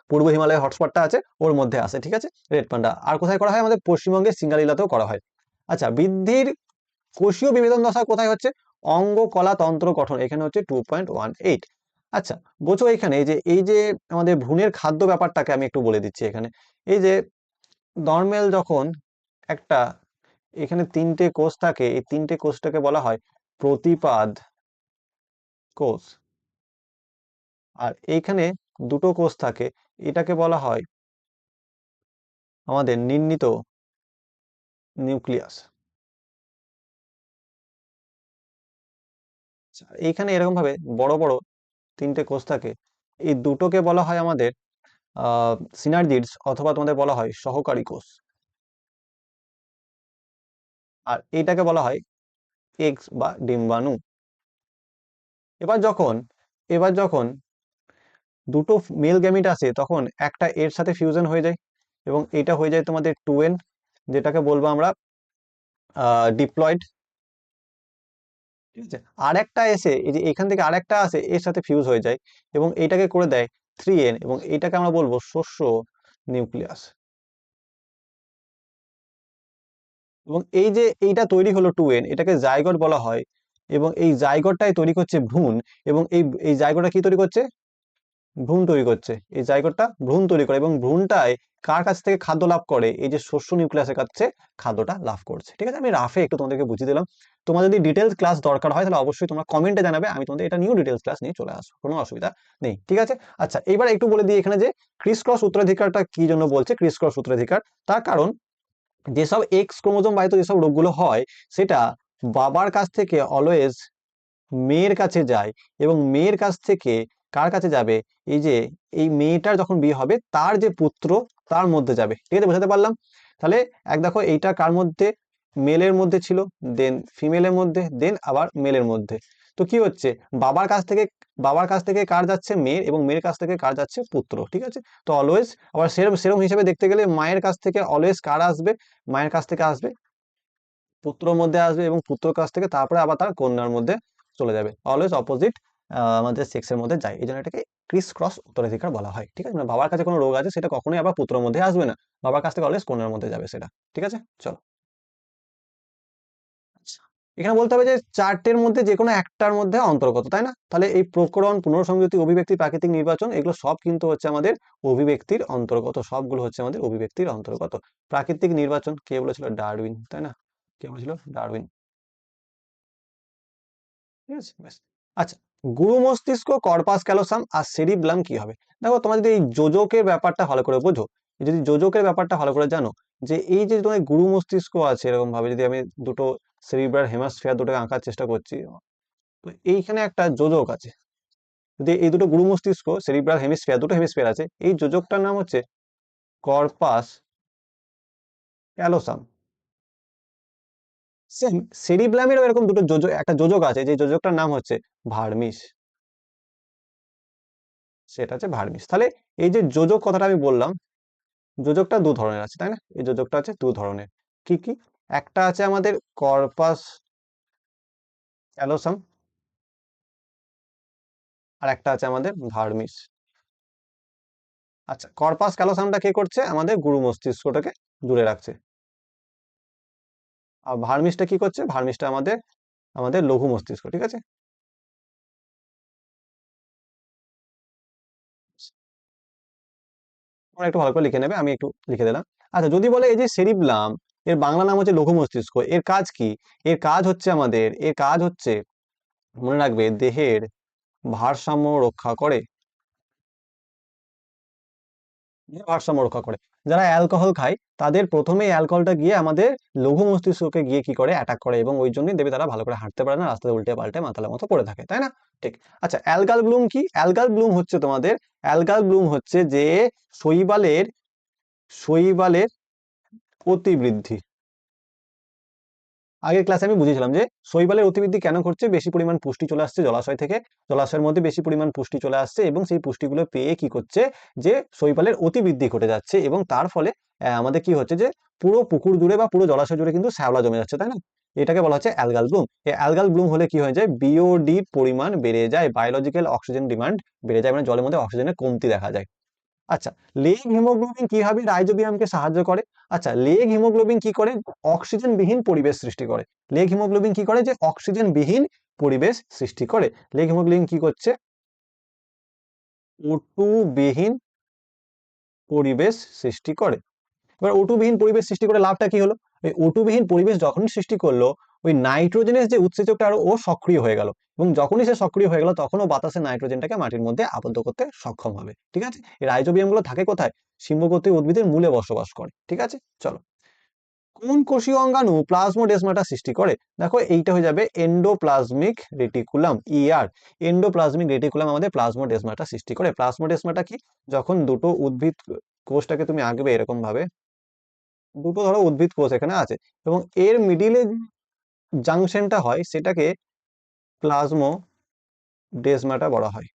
পূর্ব হিমালয়ের হটস্পটটা আছে ওর মধ্যে আসে। ঠিক আছে, রেড পান্ডা। আর কোথায় করা হয়? আমাদের পশ্চিমবঙ্গের সিঙ্গালীলাতেও করা হয়। আচ্ছা, বৃদ্ধির কোষীয় বিভেদন দশা কোথায় হচ্ছে? অঙ্গ কলা তন্ত্র গঠন, এখানে হচ্ছে 2.18। আচ্ছা, বোঝো এখানে এই যে আমাদের ভ্রূণের খাদ্য ব্যাপারটাকে আমি একটু বলে দিচ্ছি এখানে। এই যে নর্মাল যখন একটা, এখানে তিনটে কোষ থাকে, এই তিনটে কোষটাকে বলা হয় প্রতিপাদ কোষ, আর এইখানে দুটো কোষ থাকে, এটাকে বলা হয় আমাদের নির্ণীত নিউক্লিয়াস। এইখানে এরকম ভাবে বড় বড় তিনটে কোষ থাকে, এই দুটোকে বলা হয় আমাদের সিনার্জিডস, অথবা তোমাদের বলা হয় সহকারী কোষ, আর এইটাকে বলা হয় এক্স বা ডিম্বাণু। এবার যখন এবার যখন দুটো মেল গ্যামিট আসে, তখন একটা এর সাথে ফিউশন হয়ে যায়, এবং এটা হয়ে যায় তোমাদের 2n, যেটাকে বলবো আমরা ডিপ্লয়েড। ঠিক আছে, আরেকটা এসে এই যে এখান থেকে আরেকটা আসে এর সাথে ফিউজ হয়ে যায় এবং এটাকে করে দেয় 3n, এবং এটাকে আমরা বলবো শস্য নিউক্লিয়াস। এবং এই যে এইটা তৈরি হলো 2n, এটাকে জাইগোট বলা হয়, এবং এই জাইগোটটাই তৈরি করছে ভ্রূণ, এবং এই এই জাইগোটটা কি তৈরি করছে? ভ্রূণ তৈরি করছে। এই জাইগোটটা ভ্রূণ তৈরি করে, এবং ভ্রূণটাই কার কাছ থেকে খাদ্য লাভ করে? এই যে শস্য নিউক্লিয়াসের কাছে খাদ্যটা লাভ করছে। ঠিক আছে, আমি রাফে একটু তোমাদেরকে বুঝিয়ে দিলাম। তোমার যদি ডিটেলস ক্লাস দরকার হয় তাহলে অবশ্যই তোমরা কমেন্টে জানাবে, আমি তোমাদের এটা নিয়েও ডিটেলস ক্লাস নিয়ে চলে আসবো, কোনো অসুবিধা নেই। ঠিক আছে, আচ্ছা এবার একটু বলে দিই এখানে যে ক্রিস ক্রস উত্তরাধিকারটা কি জন্য বলছে ক্রিস ক্রস উত্তরাধিকার। তার কারণ যেসব এক্স ক্রোমোজোম বাহিত যেসব রোগগুলো হয় সেটা বাবার কাছ থেকে অলওয়েজ মেয়ের কাছে যায়, এবং মেয়ের কাছ থেকে কার কাছে যাবে? এই যে এই মেয়েটার যখন বিয়ে হবে তার যে পুত্র তার মধ্যে যাবে। ঠিক আছে, বোঝাতে পারলাম? তাহলে এক দেখো এইটা কার মধ্যে? মেলের মধ্যে ছিল, দেন ফিমেলের মধ্যে, দেন আবার মেলের মধ্যে। তো কি হচ্ছে, বাবার কাছ থেকে কার যাচ্ছে? মেয়ের, এবং মেয়ের কাছ থেকে কার যাচ্ছে? পুত্র। ঠিক আছে, তো অলওয়েজ আবার সেরম সেরম হিসেবে দেখতে গেলে মায়ের কাছ থেকে অলওয়েজ কার আসবে? মায়ের কাছ থেকে আসবে, পুত্রর মধ্যে আসবে, এবং পুত্র কাছ থেকে তারপরে আবার তার কন্যার মধ্যে চলে যাবে। অলওয়েজ অপোজিট আমাদের সেক্সের মধ্যে যায়, এই জন্য এটাকে ক্রিস ক্রস উত্তরাধিকার বলা হয়। ঠিক আছে, মানে বাবার কাছে কোনো রোগ আছে সেটা কখনোই আবার পুত্রের মধ্যে আসবে না, বাবার কাছ থেকে অলওয়েজ কন্যার মধ্যে যাবে সেটা। ঠিক আছে, চলো। আচ্ছা, এখানে বলতে হবে যে চারটের মধ্যে যে কোনো একটার মধ্যে অন্তর্গত, তাই না? তাহলে এই প্রকরণ, পুনর্সংযুক্তি, অভিব্যক্তি, প্রাকৃতিক নির্বাচন, এগুলো সব কিন্তু হচ্ছে আমাদের অভিব্যক্তির অন্তর্গত, সবগুলো হচ্ছে আমাদের অভিব্যক্তির অন্তর্গত। প্রাকৃতিক নির্বাচন কে বলেছিল? ডারউইন, তাই না? কে বলেছিল? ডারউইন। ঠিক আছে, ব্যাস। আচ্ছা, গুরু মস্তিষ্ক, কর্পাস ক্যালোসাম আর সেরিব্লাম কি হবে? দেখো তোমরা যদি এই যোজকের ব্যাপারটা ভালো করে বোঝো, যদি যোজকের ব্যাপারটা ভালো করে জানো, যে এই যে তোমার গুরু মস্তিষ্ক আছে এরকম ভাবে, যদি আমি দুটো সেরিব্রাল হেমাস্ফিয়ার দুটোকে আঁকার চেষ্টা করছি, তো এইখানে একটা যোজক আছে। যদি এই দুটো গুরু মস্তিষ্ক, সেরিব্রাল হেমিস্ফিয়ার, দুটো হেমিস্ফিয়ার আছে, এই যোজকটার নাম হচ্ছে কর্পাস ক্যালোসাম। সেম সেরিব্লামেরও এরকম দুটো যোজক, একটা যোজক আছে, যে যোজকটার নাম হচ্ছে ভার্মিস। সেটা হচ্ছে ভার্মিস। তাহলে এই যে যোজক কথাটা আমি বললাম, যোজকটা দু ধরনের আছে, তাই না? এই যোজকটা আছে দু ধরনের। কি কি? একটা আছে আমাদের কর্পাস ক্যালোসাম, আর একটা আছে আমাদের ভার্মিস। আচ্ছা, কর্পাস ক্যালোসামটা কে করছে? আমাদের গুরু মস্তিষ্কটাকে দূরে রাখছে। আর ভার্মিসটা কি করছে? ভার্মিসটা আমাদের আমাদের লঘু মস্তিষ্ক। ঠিক আছে, তোমরা একটু ভালো করে লিখে নেবে, আমি একটু লিখে দিলাম। আচ্ছা, যদি বলে এই যে সেরিব্লাম, এর বাংলা নাম হচ্ছে লঘু মস্তিষ্ক, এর কাজ কি? এর কাজ হচ্ছে মনে রাখবে, দেহের ভারসাম্য রক্ষা করে। ভারসাম্য রক্ষা করে। যারা অ্যালকোহল খায় তাদের প্রথমেই অ্যালকোহলটা গিয়ে আমাদের লঘু মস্তিষ্ককে গিয়ে কি করে? অ্যাটাক করে, এবং ওই জন্যই দেবে তারা ভালো করে হাঁটতে পারে না, রাস্তায় উল্টে পাল্টে মাতালের মতো পড়ে থাকে, তাই না? ঠিক। আচ্ছা, অ্যালগাল ব্লুম কি? অ্যালগাল ব্লুম হচ্ছে যে শৈবালের শৈবালের অতিবৃদ্ধি। আগের ক্লাসে আমি বুঝিয়েছিলাম যে শৈবালের অতিবৃদ্ধি কেন ঘটছে? বেশি পরিমাণ পুষ্টি চলে আসছে জলাশয় থেকে, জলাশয়ের মধ্যে বেশি পরিমাণ পুষ্টি চলে আসছে, এবং সেই পুষ্টিগুলো পেয়ে কি করছে? যে শৈবালের অতিবৃদ্ধি ঘটে যাচ্ছে, এবং তার ফলে আমাদের কি হচ্ছে? যে পুরো পুকুর জুড়ে বা পুরো জলাশয় জুড়ে কিন্তু শ্যাওলা জমে যাচ্ছে, তাই না? এটাকে বলা হচ্ছে অ্যালগাল ব্লুম। এই অ্যালগাল ব্লুম হলে কি হয়ে যায়? বিওডির পরিমাণ বেড়ে যায়, বায়োলজিক্যাল অক্সিজেন ডিমান্ড বেড়ে যায়, মানে জলের মধ্যে অক্সিজেনের কমতি দেখা যায়। আচ্ছা, লেগ হিমোগ্লোবিন কিভাবে রাইজোবিয়ামকে সাহায্য করে? আচ্ছা, লেগ হিমোগ্লোবিন কি করে? অক্সিজেন বিহীন পরিবেশ সৃষ্টি করে। লেগ হিমোগ্লোবিন কি করে? যে অক্সিজেন বিহীন পরিবেশ সৃষ্টি করে। লেগ হিমোগ্লোবিন কি করছে? O2 বিহীন পরিবেশ সৃষ্টি করে। এবার O2 বিহীন পরিবেশ সৃষ্টি করে লাভটা কি হলো? ওই O2 বিহীন পরিবেশ যখনই সৃষ্টি করলো, ওই নাইট্রোজেনের যে উৎসেচকটা আরো ও সক্রিয় হয়ে গেল, এবং যখনই সে সক্রিয় হয়ে গেল তখন ও বাতাসে নাইট্রোজেনটাকে মাটির মধ্যে আবদ্ধ করতে সক্ষম হবে। ঠিক আছে, এই রাইজোবিয়াম গুলো থাকে কোথায়? সিম্বগোত্রী উদ্ভিদের মূলে বসবাস করে। ঠিক আছে, চলো। কোন কোষীয় অঙ্গাণু প্লাজমোডেসমাটা সৃষ্টি করে? দেখো এইটা হয়ে যাবে এন্ডোপ্লাজমিক রেটিকুলাম, এন্ডোপ্লাজমিক রেটিকুলাম আমাদের প্লাজমোডেসমাটা সৃষ্টি করে। প্লাজমোডেসমাটা কি? যখন দুটো উদ্ভিদ কোষটাকে তুমি আঁকবে এরকম ভাবে, দুটো ধরো উদ্ভিদ কোষ এখানে আছে, এবং এর মিডিলে জাংশনটা হয় সেটাকে প্লাজমোডেসমাটা বলা হয়।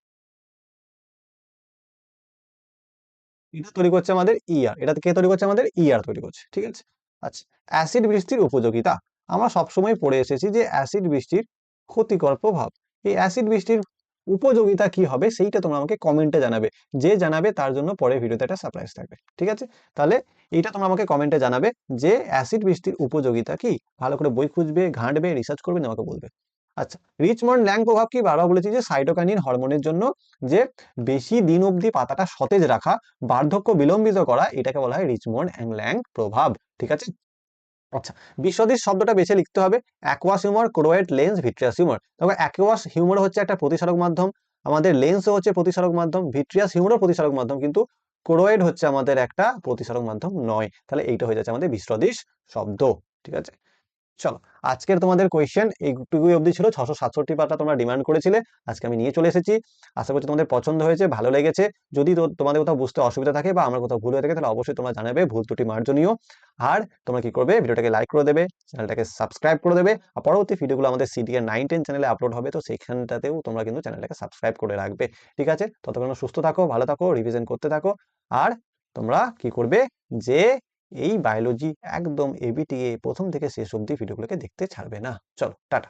এটা তৈরি করছে আমাদের ইআর, এটা কে তৈরি করছে? আমাদের ইআর তৈরি করছে। ঠিক আছে, আচ্ছা, অ্যাসিড বৃষ্টির উপযোগিতা। আমরা সবসময় পড়ে এসেছি যে অ্যাসিড বৃষ্টির ক্ষতিকর প্রভাব। এই অ্যাসিড বৃষ্টির উপযোগিতা কি হবে সেইটা তোমরা আমাকে কমেন্টে জানাবে। যে জানাবে তার জন্য পরের ভিডিওতে একটা সারপ্রাইজ থাকবে, ঠিক আছে? তাহলে এইটা তোমরা আমাকে কমেন্টে জানাবে যে অ্যাসিড বৃষ্টির উপযোগিতা কি। ভালো করে বই খুঁজবে, ঘাঁটবে, রিসার্চ করবে, আমাকে বলবে। আচ্ছা, রিচমন্ড ল্যাং প্রভাব কি? বারবার বলেছি যে সাইটোকাইনিন হরমোনের জন্য যে বেশি দিন অবধি পাতাটা সতেজ রাখা, বার্ধক্য বিলম্বিত করা, এটাকে বলা হয় রিচমন্ড ল্যাং প্রভাব, ঠিক আছে? আচ্ছা, বিসদৃশ শব্দটা বেছে লিখতে হবে। Aqueous humour, Croat, lens, vitreous humour. দেখো, অ্যাকুয়াস হিউমার হচ্ছে একটা প্রতিসারক মাধ্যম, আমাদের লেন্সও হচ্ছে প্রতিসারক মাধ্যম, ভিট্রিয়াস হিউমারও প্রতিসারক মাধ্যম, কিন্তু ক্রোয়েট হচ্ছে আমাদের একটা প্রতিসারক মাধ্যম নয়। তাহলে এইটা হয়ে যাচ্ছে আমাদের বিসদৃশ শব্দ, ঠিক আছে? চলো, আজকের তোমাদের কোয়েশ্চেন এইটুকুই অবধি ছিল। 667 পাতা তোমরা ডিমান্ড করেছিলে, আজকে আমি নিয়ে চলে এসেছি। আশা করছি তোমাদের পছন্দ হয়েছে, ভালো লেগেছে। যদি তোমাদের কোথাও বুঝতে অসুবিধা থাকে বা আমার কোথাও ভুল হয়ে থাকে, তাহলে অবশ্যই তোমরা জানাবে, ভুল ত্রুটি মার্জনীয়। আর তোমরা কি করবে, ভিডিওটাকে লাইক করে দেবে, চ্যানেলটাকে সাবস্ক্রাইব করে দেবে। আর পরবর্তী ভিডিওগুলো আমাদের সিডিএর 9-10 চ্যানেলে আপলোড হবে, তো সেখানটাতেও তোমরা কিন্তু চ্যানেলটাকে সাবস্ক্রাইব করে রাখবে, ঠিক আছে? ততক্ষণ সুস্থ থাকো, ভালো থাকো, রিভিশন করতে থাকো। আর তোমরা কি করবে, যে এই বায়োলজি একদম এবিটিএ প্রথম থেকে শেষ অবধি ভিডিওগুলোকে দেখতে ছাড়বে না। চলো, টাটা।